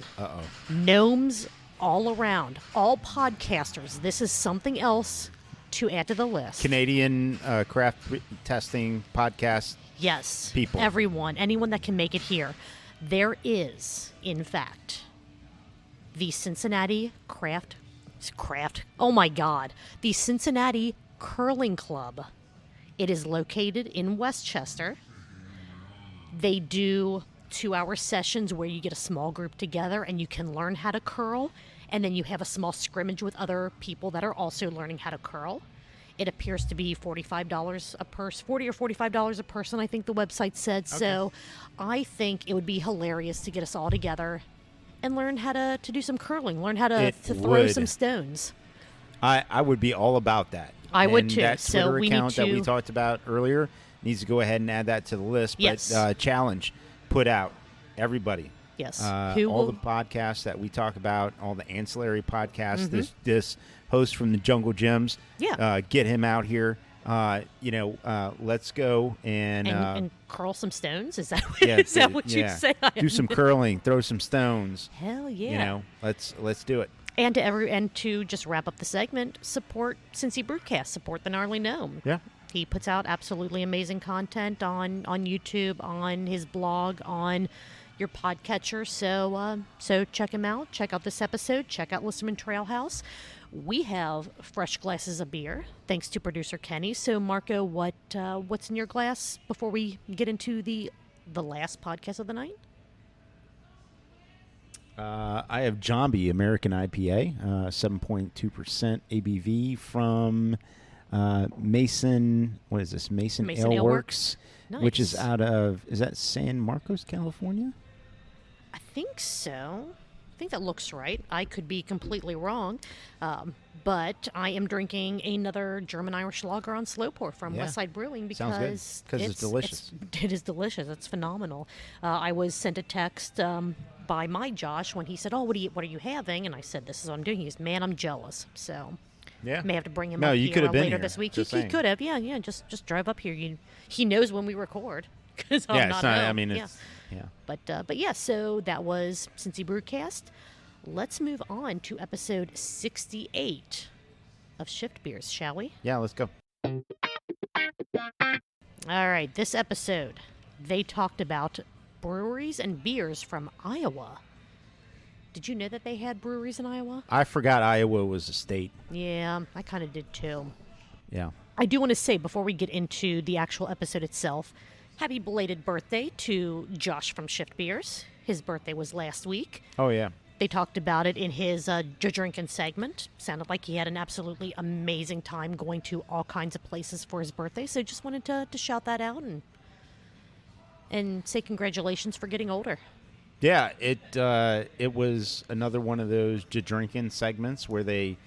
gnomes all around, all podcasters, this is something else to add to the list. Canadian craft testing podcast. Yes. People. Anyone that can make it here. There is, in fact, the Cincinnati craft. Oh my God. The Cincinnati Curling Club. It is located in Westchester. They do 2-hour sessions where you get a small group together and you can learn how to curl. And then you have a small scrimmage with other people that are also learning how to curl. It appears to be $45 a person, $40 or $45 a person, I think the website said. Okay. So I think it would be hilarious to get us all together and learn how to do some curling, learn how to throw some stones. I would be all about that. I would too. That Twitter account that we talked about earlier needs to go ahead and add that to the list. Yes. But challenge, put out, everybody. Yes. All the podcasts that we talk about, all the ancillary podcasts, this host from the Jungle Gyms, get him out here. Let's go and curl some stones. Is that what you say? Do some curling, throw some stones. Hell yeah! Let's do it. And to just wrap up the segment, support Cincy Brewcast, support the gnarly gnome. Yeah. He puts out absolutely amazing content on YouTube, on his blog, on your podcatcher. So check him out. Check out this episode. Check out Listermann Trail House. We have fresh glasses of beer, thanks to producer Kenny. So Marco, what's in your glass before we get into the last podcast of the night? I have Jambi American IPA, 7.2% ABV from Mason. What is this? Mason Ale Works, nice. Which is out of, is that San Marcos, California? I think so. I think that looks right. I could be completely wrong. But I am drinking another German-Irish lager on slow pour from Side Brewing because it's delicious. It is delicious. It's phenomenal. I was sent a text by my Josh when he said, "Oh, what are you having?" And I said, "This is what I'm doing." He goes, "Man, I'm jealous." So may have to bring him up you could have been later here. this week. He could have. Yeah. Just drive up here. He knows when we record because I'm not home. I mean, it's But yeah, so that was Cincy Brewcast. Let's move on to episode 68 of Shift Beers, shall we? Yeah, let's go. All right, this episode, they talked about breweries and beers from Iowa. Did you know that they had breweries in Iowa? I forgot Iowa was a state. Yeah, I kind of did too. Yeah. I do want to say, before we get into the actual episode itself, happy belated birthday to Josh from Shift Beers. His birthday was last week. Oh, yeah. They talked about it in his drinking segment. Sounded like he had an absolutely amazing time going to all kinds of places for his birthday. So just wanted to shout that out and say congratulations for getting older. Yeah, it was another one of those drinking segments where they,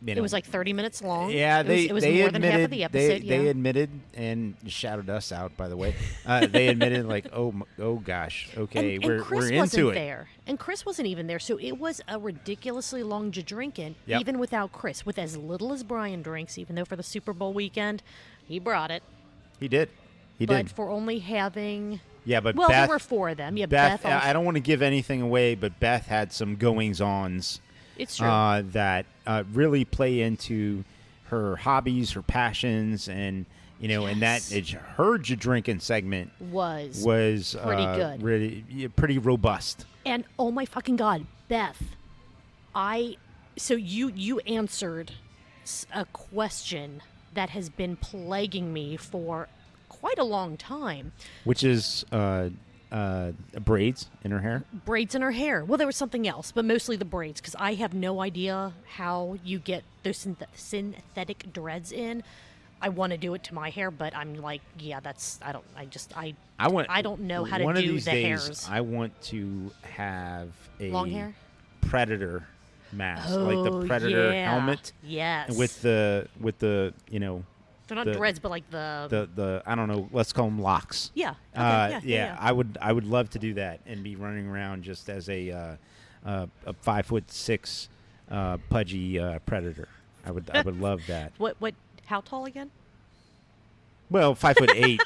it was like 30 minutes long. Yeah, it was they more admitted, than half of the episode. They admitted and shouted us out. By the way, they admitted like, oh gosh, okay, and we're Chris into wasn't it. There, and Chris wasn't even there, so it was a ridiculously long drinking, Yep. even without Chris, with as little as Brian drinks. Even though for the Super Bowl weekend, he brought it. He did. But for only having. Yeah, but well, Beth, there were 4 of them. Yeah, Beth. also, I don't want to give anything away, but Beth had some goings-ons. It's true. That really play into her hobbies, her passions, and and that her drinking segment was pretty good, really pretty robust. And oh my fucking God, Beth, so you answered a question that has been plaguing me for quite a long time. Which is braids in her hair? Braids in her hair. Well, there was something else, but mostly the braids, because I have no idea how you get those synthetic dreads in. I want to do it to my hair, but I'm like, yeah, I don't know how to one of do these the days, hairs. I want to have a long hair Predator mask, like the Predator helmet. Yes. With the they're not dreads, but like the I don't know, let's call them locks. Yeah. Okay. Yeah. I would love to do that and be running around just as a 5'6" pudgy Predator. I would love that. What how tall again? Well, 5'8".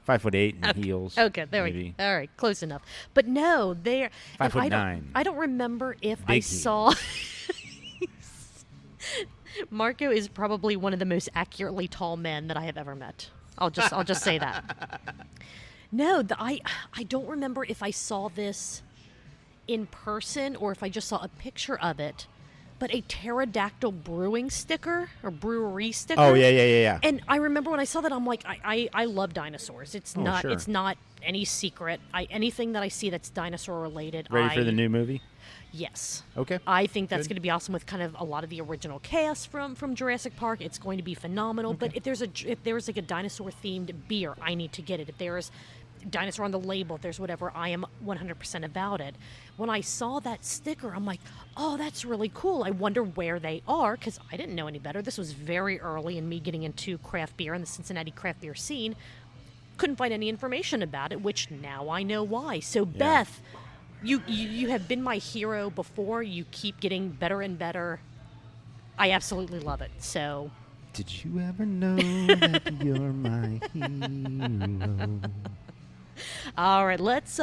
5'8" in heels. Okay, there we go. All right, close enough. But no, they're 5'9". I don't remember if Big I saw. Marco is probably one of the most accurately tall men that I have ever met. I'll just say that. No, I don't remember if I saw this in person or if I just saw a picture of it. But a pterodactyl brewing sticker or brewery sticker. Oh yeah. And I remember when I saw that, I'm like, I love dinosaurs. It's not sure. It's not any secret. Anything that I see that's dinosaur related. Ready for the new movie? Yes. Okay. I think that's going to be awesome with kind of a lot of the original cast from Jurassic Park. It's going to be phenomenal. Okay. But if there's like a dinosaur themed beer, I need to get it. If there's dinosaur on the label, if there's whatever, I am 100% about it. When I saw that sticker, I'm like, oh, that's really cool. I wonder where they are, because I didn't know any better. This was very early in me getting into craft beer and the Cincinnati craft beer scene. Couldn't find any information about it, which now I know why. So yeah. Beth, you have been my hero before. You keep getting better and better. I absolutely love it. So did you ever know that you're my hero? All right, let's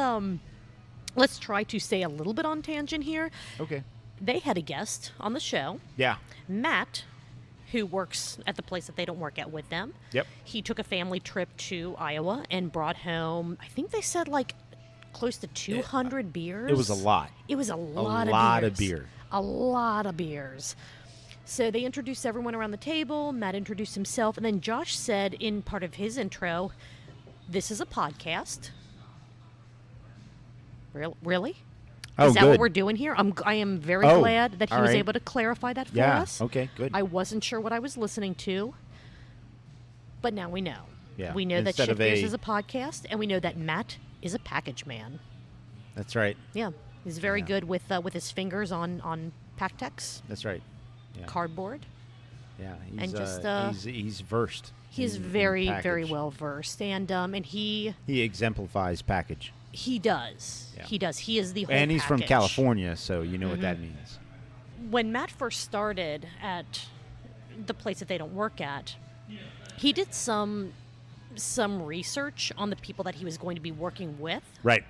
try to stay a little bit on tangent here. Okay. They had a guest on the show. Yeah. Matt, who works at the place that they don't work at with them. Yep. He took a family trip to Iowa and brought home, I think they said like close to 200 beers. It was a lot. It was a lot of beer. A lot of beers. So they introduced everyone around the table. Matt introduced himself. And then Josh said in part of his intro, this is a podcast. Really? Oh, is that good. what we're doing here? I am very glad that he was right. able to clarify that for Yeah. us. Okay, good. I wasn't sure what I was listening to, but now we know. Yeah. We know Instead that of Shit Beers is a podcast, and we know that Matt is a package man. That's right. Yeah, he's very good with his fingers on Pactex. That's right. Yeah. Cardboard. Yeah. He's, And just, he's versed. He's in very package. well versed, and he exemplifies package. He does. Yeah. He does. He is the whole And he's from package. California, so you know what that means. When Matt first started at the place that they don't work at, he did some research on the people that he was going to be working with. Right.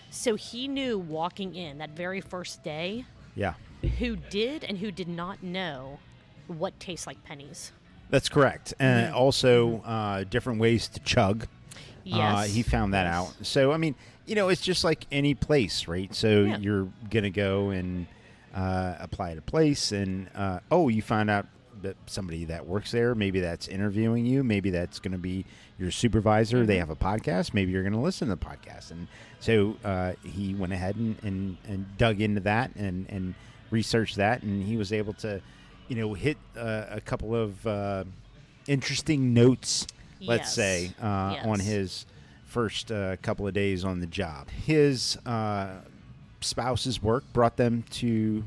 So he knew walking in that very first day Yeah. who did and who did not know what tastes like pennies. That's correct. And also different ways to chug. Yes. He found that out. So, I mean, it's just like any place, right? So you're going to go and apply at a place and, you find out somebody that works there, maybe that's interviewing you, maybe that's going to be your supervisor. They have a podcast. Maybe you're going to listen to the podcast. And so he went ahead and dug into that and researched that, and he was able to, hit a couple of interesting notes, let's say, on his first couple of days on the job. His spouse's work brought them to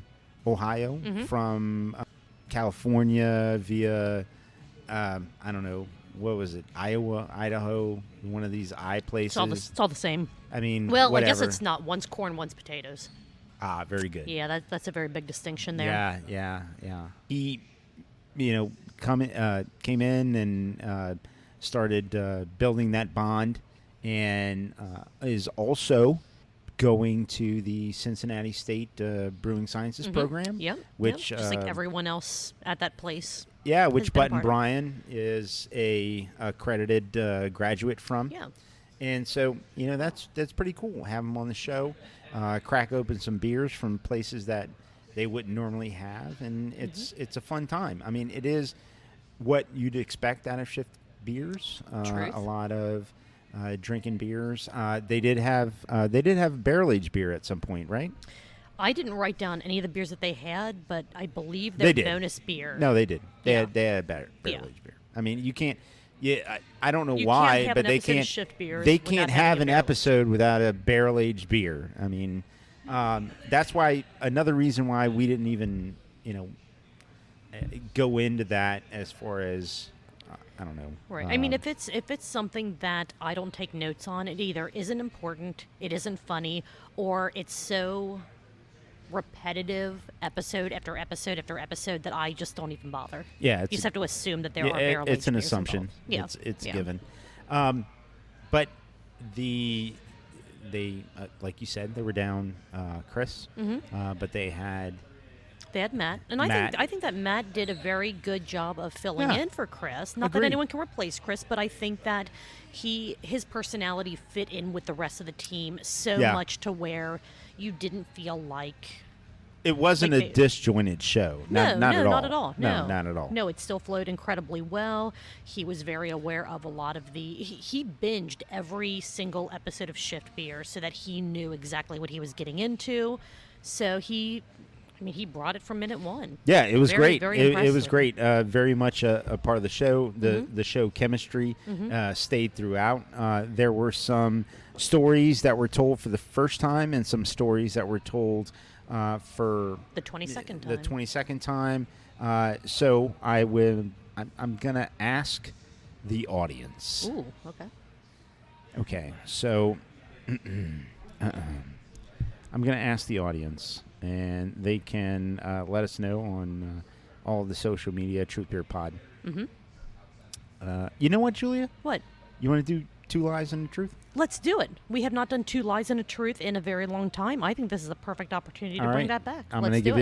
Ohio from California via, I don't know, what was it, Iowa, Idaho, one of these places. It's all the same. I mean, well, whatever. I guess it's not. One's corn, one's potatoes. Very good. Yeah, that's a very big distinction there. Yeah. He, came in and started building that bond, and is also going to the Cincinnati State Brewing Sciences program. Yep. Which just like everyone else at that place. Yeah, which Button part Brian is a accredited graduate from. Yeah. And so, that's pretty cool. Have him on the show, crack open some beers from places that they wouldn't normally have, and it's a fun time. I mean, it is what you'd expect out of shift beers. A lot of drinking beers. They did have barrel aged beer at some point, right? I didn't write down any of the beers that they had, but I believe their bonus beer. No, they did. They had barrel aged beer. I mean, you can't. Yeah, I don't know why, but they can't. They can't have an episode without a barrel aged beer. I mean, that's why another reason why we didn't even go into that as far as. I don't know. Right. I mean, if it's something that I don't take notes on, it either isn't important, it isn't funny, or it's so repetitive episode after episode after episode that I just don't even bother. Yeah. You just have to assume that there are barrel-aged It's an beers assumption. Involved. Yeah. It's given. But they like you said, they were down Chris, but they had Matt, and I think that Matt did a very good job of filling in for Chris. Not that anyone can replace Chris, but I think that his personality fit in with the rest of the team so much to where you didn't feel like it wasn't a disjointed show. Not at all. No, not at all. No, it still flowed incredibly well. He was very aware of a lot of he binged every single episode of Shift Beer so that he knew exactly what he was getting into. So he brought it from minute one. Yeah, it was great. Very it was great. Very much a part of the show. The show chemistry stayed throughout. There were some stories that were told for the first time and some stories that were told for the 22nd time. The 22nd time. So I'm gonna ask the audience. Ooh, okay. Okay, so I'm gonna ask the audience. And they can let us know on all of the social media, Truth Beer Pod. You know what, Julia? What? You want to do 2 Lies and a Truth? Let's do it. We have not done 2 Lies and a Truth in a very long time. I think this is a perfect opportunity to bring that back. I'm gonna give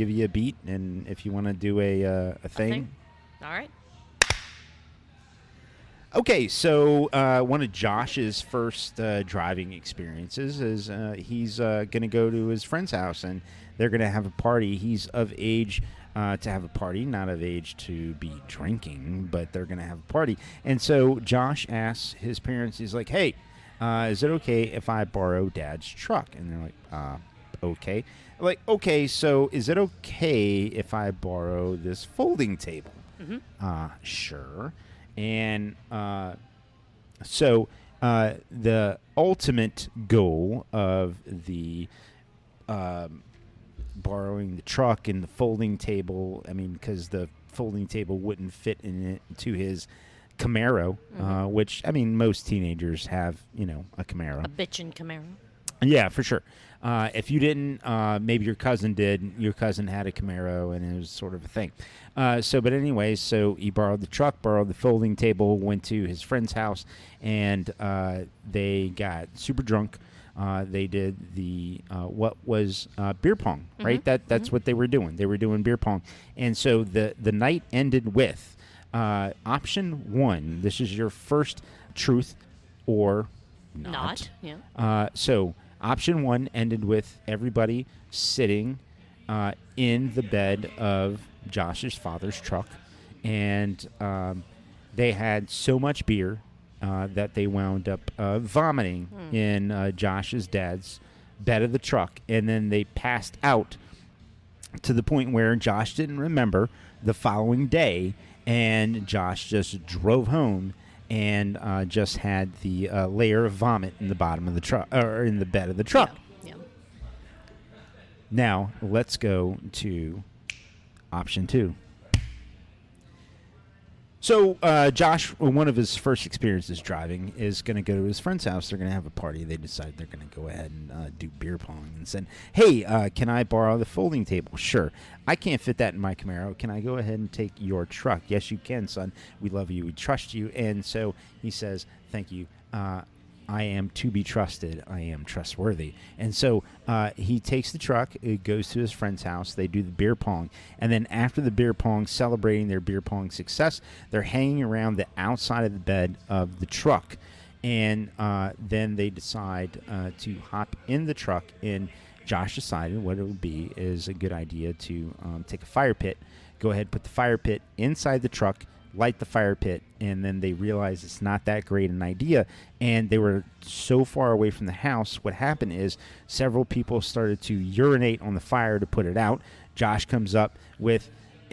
you a beat, and if you want to do a thing. All right. Okay, so one of Josh's first driving experiences is he's going to go to his friend's house, and they're going to have a party. He's of age to have a party, not of age to be drinking, but they're going to have a party. And so Josh asks his parents, he's like, hey, is it okay if I borrow Dad's truck? And they're like, okay. Like, okay, so is it okay if I borrow this folding table? Sure. And so the ultimate goal of the borrowing the truck and the folding table, I mean, because the folding table wouldn't fit into his Camaro, which, I mean, most teenagers have, a Camaro. A bitchin' Camaro. Yeah, for sure. If you didn't, maybe your cousin did. Your cousin had a Camaro, and it was sort of a thing. But anyways, so he borrowed the truck, borrowed the folding table, went to his friend's house, and they got super drunk. They did the what was beer pong, right? That's what they were doing. They were doing beer pong, and so the night ended with option 1. This is your first truth or not. Yeah. So option 1 ended with everybody sitting in the bed of Josh's father's truck, and they had so much beer that they wound up vomiting in Josh's dad's bed of the truck, and then they passed out to the point where Josh didn't remember the following day, and Josh just drove home and just had the layer of vomit in the bottom of the truck, or in the bed of the truck. Yeah. Now, let's go to option 2. So, Josh, one of his first experiences driving is going to go to his friend's house. They're going to have a party. They decide they're going to go ahead and do beer pong and said, hey, can I borrow the folding table? Sure. I can't fit that in my Camaro. Can I go ahead and take your truck? Yes, you can, son. We love you. We trust you. And so he says, thank you. I am to be trusted. I am trustworthy. And so he takes the truck, it goes to his friend's house, they do the beer pong, and then after the beer pong, celebrating their beer pong success, they're hanging around the outside of the bed of the truck, and then they decide to hop in the truck, and Josh decided what it would be is a good idea to take a fire pit, go ahead, put the fire pit inside the truck, light the fire pit, and then they realized it's not that great an idea, and they were so far away from the house. What happened is several people started to urinate on the fire to put it out. Josh comes up with,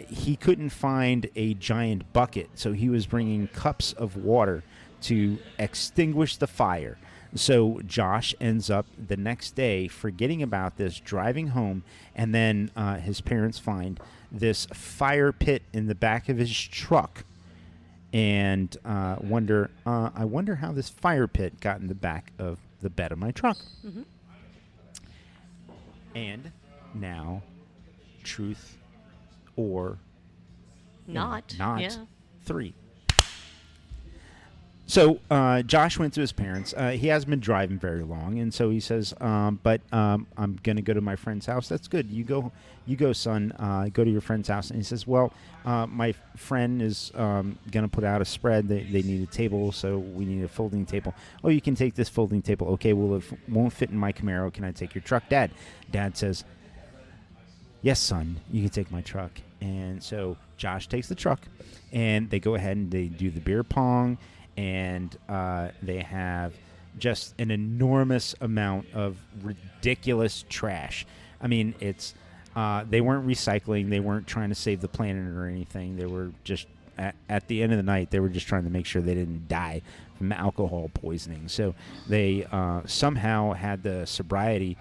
he couldn't find a giant bucket, so he was bringing cups of water to extinguish the fire. So Josh ends up the next day forgetting about this, driving home, and then his parents find this fire pit in the back of his truck, and I wonder how this fire pit got in the back of the bed of my truck. Mm-hmm. And now, truth or Not. Yeah. 3. So Josh went to his parents. He hasn't been driving very long, and so he says, "But I'm going to go to my friend's house." That's good. You go, son. Go to your friend's house. And he says, "Well, my friend is going to put out a spread. They need a table, so we need a folding table." "Oh, you can take this folding table." "Okay, well, it won't fit in my Camaro. Can I take your truck, Dad?" Dad says, "Yes, son. You can take my truck." And so Josh takes the truck, and they go ahead and they do the beer pong. And they have just an enormous amount of ridiculous trash. I mean, it's they weren't recycling. They weren't trying to save the planet or anything. They were just, at the end of the night, they were just trying to make sure they didn't die from alcohol poisoning. So they somehow had the sobriety,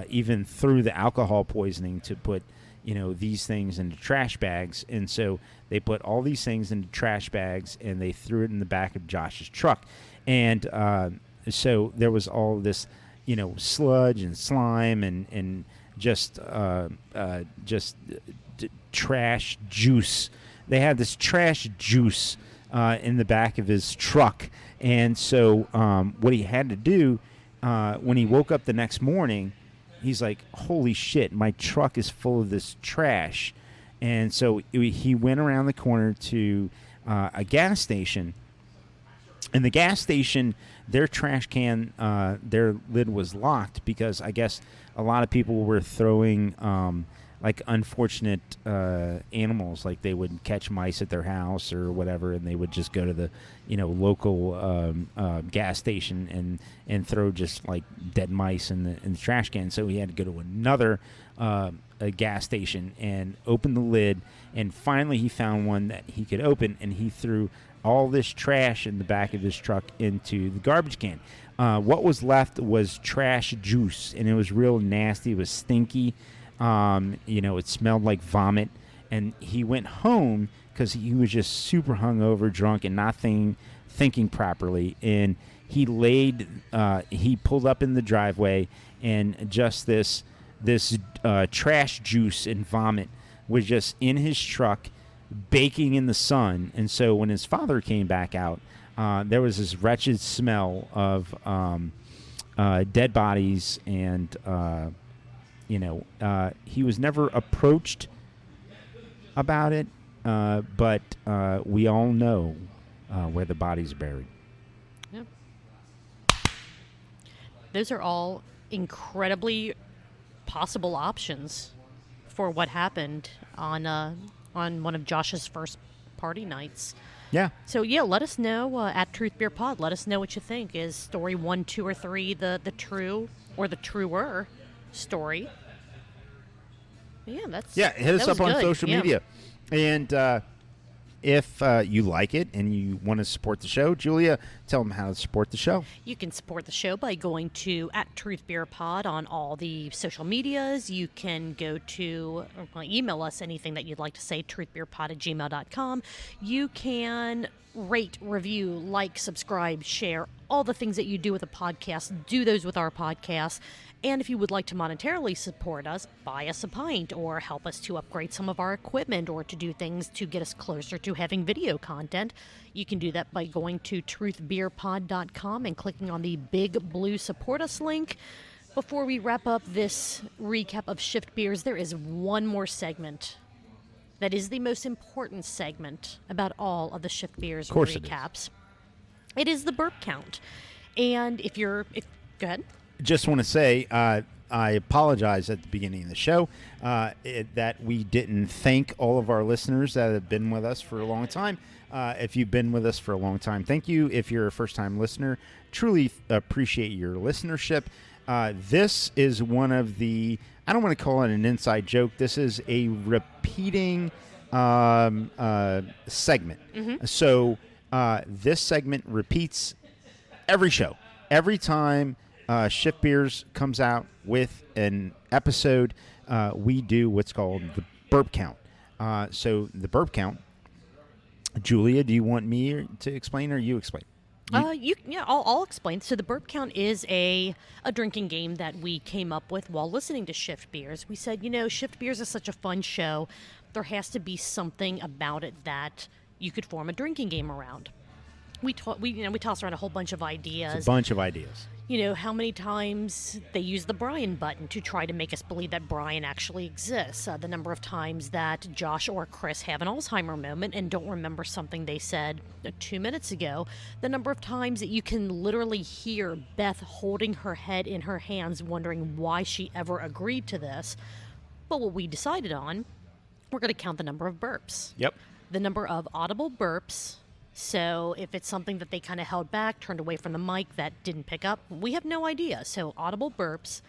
even through the alcohol poisoning, to put these things into trash bags. And so they put all these things into trash bags, and they threw it in the back of Josh's truck. And so there was all this, sludge and slime and just trash juice. They had this trash juice in the back of his truck. And so what he had to do when he woke up the next morning, he's like, holy shit, my truck is full of this trash. And so he went around the corner to a gas station. And the gas station, their trash can, their lid was locked because I guess a lot of people were throwing like unfortunate animals, like they would catch mice at their house or whatever, and they would just go to the local gas station and throw just like dead mice in the trash can. So he had to go to another a gas station and open the lid, and finally he found one that he could open, and he threw all this trash in the back of his truck into the garbage can. What was left was trash juice, and it was real nasty. It was stinky. It smelled like vomit. And he went home because he was just super hungover, drunk, and not thinking properly. And he he pulled up in the driveway, and just this trash juice and vomit was just in his truck, baking in the sun. And so when his father came back out, there was this wretched smell of dead bodies, and he was never approached about it, but we all know where the body's buried. Yep. Those are all incredibly possible options for what happened on on one of Josh's first party nights. Yeah. So, yeah, let us know at Truth Beer Pod. Let us know what you think. Is story 1, 2, or 3 the true or the truer story? Yeah, hit us up on good. social media. And if you like it and you want to support the show, Julia, tell them how to support the show. You can support the show by going to at Truth Beer Pod on all the social medias. You can go to email us anything that you'd like to say, truthbeerpod@gmail.com. You can rate, review, like, subscribe, share, all the things that you do with a podcast. Do those with our podcast. And if you would like to monetarily support us, buy us a pint or help us to upgrade some of our equipment or to do things to get us closer to having video content, you can do that by going to truthbeerpod.com and clicking on the big blue support us link. Before we wrap up this recap of Shift Beers, there is one more segment that is the most important segment about all of the Shift Beers recaps. It is the Burp Count. And go ahead. Just want to say I apologize at the beginning of the show that we didn't thank all of our listeners that have been with us for a long time. If you've been with us for a long time, thank you. If you're a first-time listener, truly appreciate your listenership. This is one of the, I don't want to call it an inside joke. This is a repeating segment. Mm-hmm. So this segment repeats every show. Every time Shift Beers comes out with an episode, we do what's called the Burp Count. So the Burp Count, Julia, do you want me to explain or you explain? I'll explain. So the Burp Count is a drinking game that we came up with while listening to Shift Beers. We said, Shift Beers is such a fun show. There has to be something about it that you could form a drinking game around. We tossed around a whole bunch of ideas. It's a bunch of ideas. How many times they use the Brian button to try to make us believe that Brian actually exists. The number of times that Josh or Chris have an Alzheimer moment and don't remember something they said 2 minutes ago. The number of times that you can literally hear Beth holding her head in her hands wondering why she ever agreed to this. But what we decided on, we're going to count the number of burps. Yep. The number of audible burps. So if it's something that they kind of held back, turned away from the mic that didn't pick up, we have no idea. So audible burps.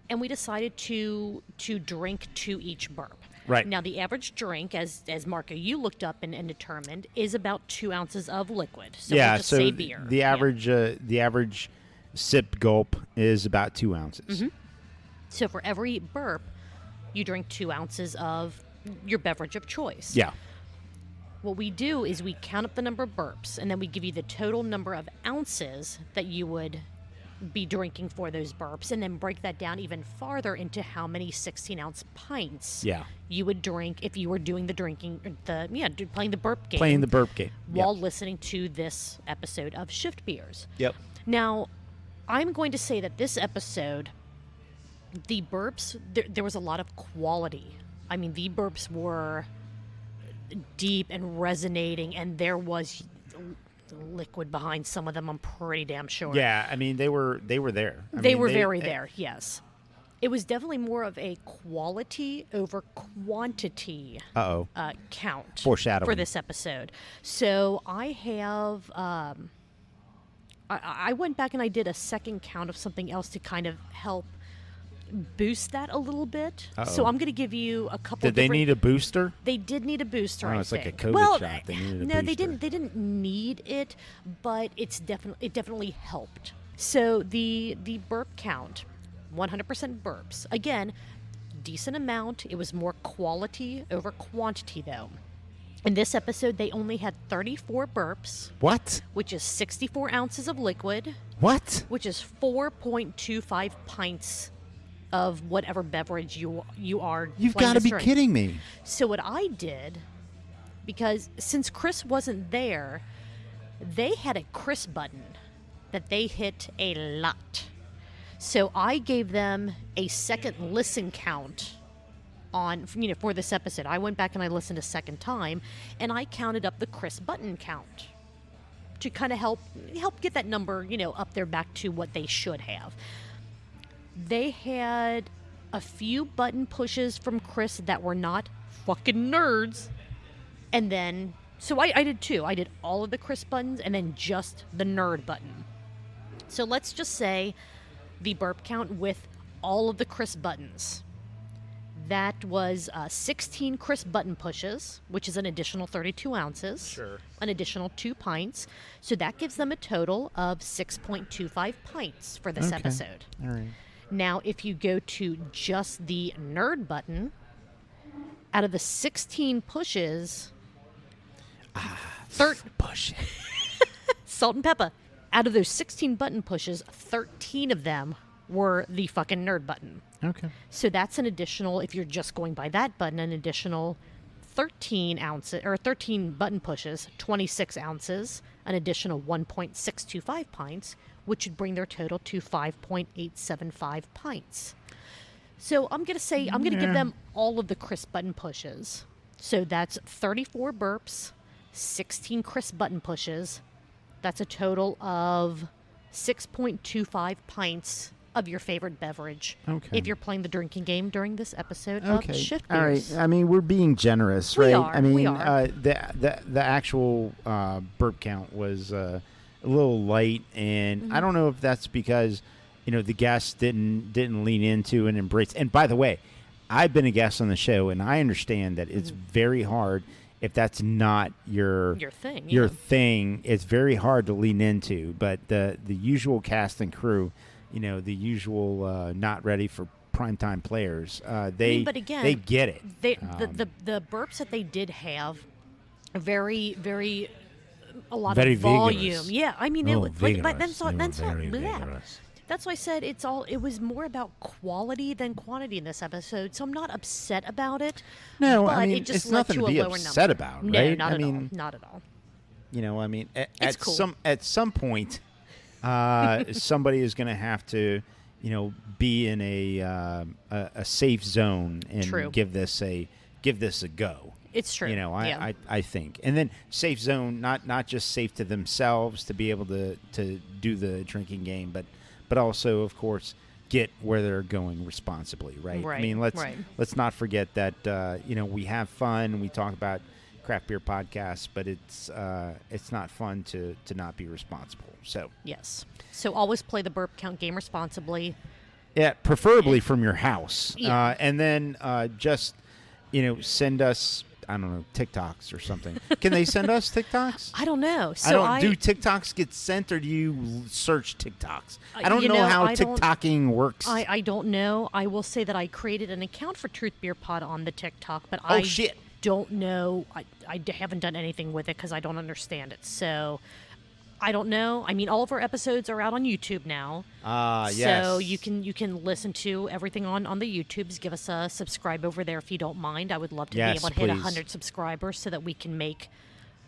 And we decided to drink to each burp. Right. Now, the average drink, as Marco, you looked up and determined, is about 2 ounces of liquid. So we'll just say beer. The average sip gulp is about 2 ounces. Mm-hmm. So for every burp, you drink 2 ounces of your beverage of choice. Yeah. What we do is we count up the number of burps, and then we give you the total number of ounces that you would be drinking for those burps, and then break that down even farther into how many 16-ounce pints you would drink if you were doing playing the burp game. Playing the burp game. While listening to this episode of Shift Beers. Yep. Now, I'm going to say that this episode, the burps, there was a lot of quality. I mean, the burps were deep and resonating, and there was liquid behind some of them, I'm pretty damn sure. Yeah, I mean, they were there. They were very there, yes. It was definitely more of a quality over quantity count foreshadowing for this episode. So I have I went back and I did a second count of something else to kind of help boost that a little bit. So I'm going to give you a couple. Did they need a booster? They did need a booster. It's like a COVID shot. They needed a no, booster. they didn't need it, but it definitely helped. So the burp count, 100% burps. Again, decent amount. It was more quality over quantity, though. In this episode, they only had 34 burps. What? Which is 64 ounces of liquid. What? Which is 4.25 pints of whatever beverage you are. You've got to be kidding me. So what I did, because since Chris wasn't there, they had a Chris button that they hit a lot. So I gave them a second listen count on, for this episode. I went back and I listened a second time, and I counted up the Chris button count to kind of help get that number, up there back to what they should have. They had a few button pushes from Chris that were not fucking nerds. And then, so I did two. I did all of the crisp buttons and then just the nerd button. So let's just say the burp count with all of the crisp buttons. That was 16 crisp button pushes, which is an additional 32 ounces. Sure. An additional 2 pints. So that gives them a total of 6.25 pints for this episode. All right. Now, if you go to just the nerd button, out of the 16 pushes... Push. Salt and pepper. Out of those 16 button pushes, 13 of them were the fucking nerd button. Okay. So that's an additional, if you're just going by that button, an additional 13 ounces, or 13 button pushes, 26 ounces, an additional 1.625 pints, which would bring their total to 5.875 pints. So I'm going to give them all of the crisp button pushes. So that's 34 burps, 16 crisp button pushes. That's a total of 6.25 pints of your favorite beverage. Okay. If you're playing the drinking game during this episode of Shift All Beers. right. I mean, we're being generous, We right? are, I mean, we are. The actual burp count was a little light, and I don't know if that's because the guests didn't lean into and embrace. And by the way, I've been a guest on the show, and I understand that it's very hard if that's not your thing. Your thing. It's very hard to lean into. But the usual cast and crew, the usual not ready for primetime players, but again, they get it. The burps that they did have, very, very, a lot Very of volume. vigorous. Yeah, I mean, Oh, it was like, but vigorous. that's not. Very Blah. vigorous. That's why I said it was more about quality than quantity in this episode. So I'm not upset about it. No, but I mean, it just it's led nothing to to a be lower upset number. about, No, right? not I at mean, all. Not at all. I mean, It's cool. at some point, somebody is going to have to, be in a safe zone and True. give this a go. It's true. I think, and then safe zone, not just safe to themselves to be able to do the drinking game, but also, of course, get where they're going responsibly, right? Right, I mean, let's not forget that we have fun. We talk about craft beer podcasts, but it's not fun to not be responsible. So Yes. So always play the burp count game responsibly. yeah, preferably from your house, Yeah. and then just send us. I don't know, TikToks or something. Can they send us TikToks? I don't know. So do TikToks get sent, or do you search TikToks? I don't you know know, how I don't- TikToking works. I don't know. I will say that I created an account for Truth Beer Pod on the TikTok, but Oh, I shit. don't know. I haven't done anything with it because I don't understand it. So I don't know. I mean, all of our episodes are out on YouTube now. Yes. So you can listen to everything on the YouTubes. Give us a subscribe over there if you don't mind. I would love to Yes, be able to hit please. 100 subscribers so that we can make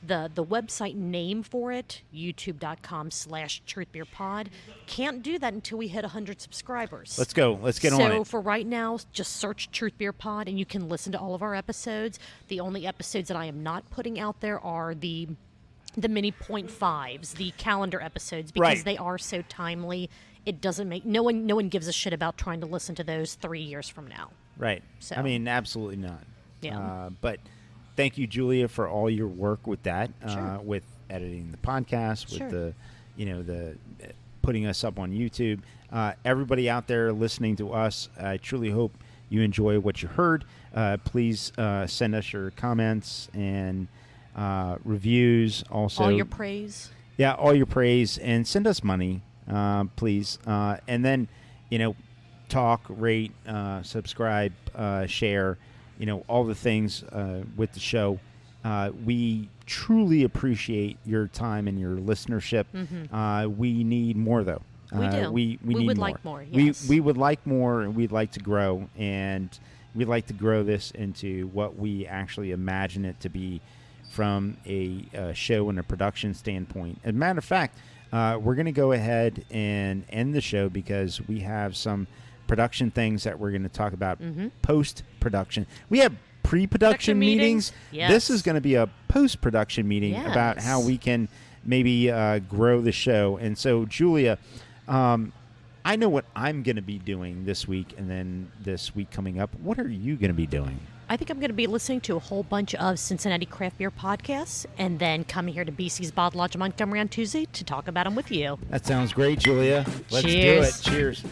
the website name for it, youtube.com/truthbeerpod. Can't do that until we hit 100 subscribers. Let's go. Let's get on So it. for right now, just search Truth Beer Pod and you can listen to all of our episodes. The only episodes that I am not putting out there are the mini .5s, the calendar episodes, because Right. they are so timely. It doesn't make no one gives a shit about trying to listen to those 3 years from now. Right. So- I mean, absolutely not. Yeah. But thank you, Julia, for all your work with that, Sure. with editing the podcast, with Sure. the putting us up on YouTube. Everybody out there listening to us, I truly hope you enjoy what you heard. Please send us your comments and reviews. Also, All your praise. yeah, all your praise, and send us money, please. And then, talk, rate, subscribe, share, all the things with the show. We truly appreciate your time and your listenership. We need more, though. We do. We We need would more. like more, yes. We would like more, and we'd like to grow, and we'd like to grow this into what we actually imagine it to be from a show and a production standpoint. As a matter of fact, we're going to go ahead and end the show because we have some production things that we're going to talk about post-production. We have pre-production Production meetings. meetings? This Yes. is going to be a post-production meeting about how Yes. we can maybe grow the show. And so, Julia, I know what I'm going to be doing this week and then this week coming up. What are you going to be doing? I think I'm going to be listening to a whole bunch of Cincinnati craft beer podcasts and then coming here to BC's Bottle Lodge in Montgomery on Tuesday to talk about them with you. That sounds great, Julia. Let's Cheers. do it. Cheers.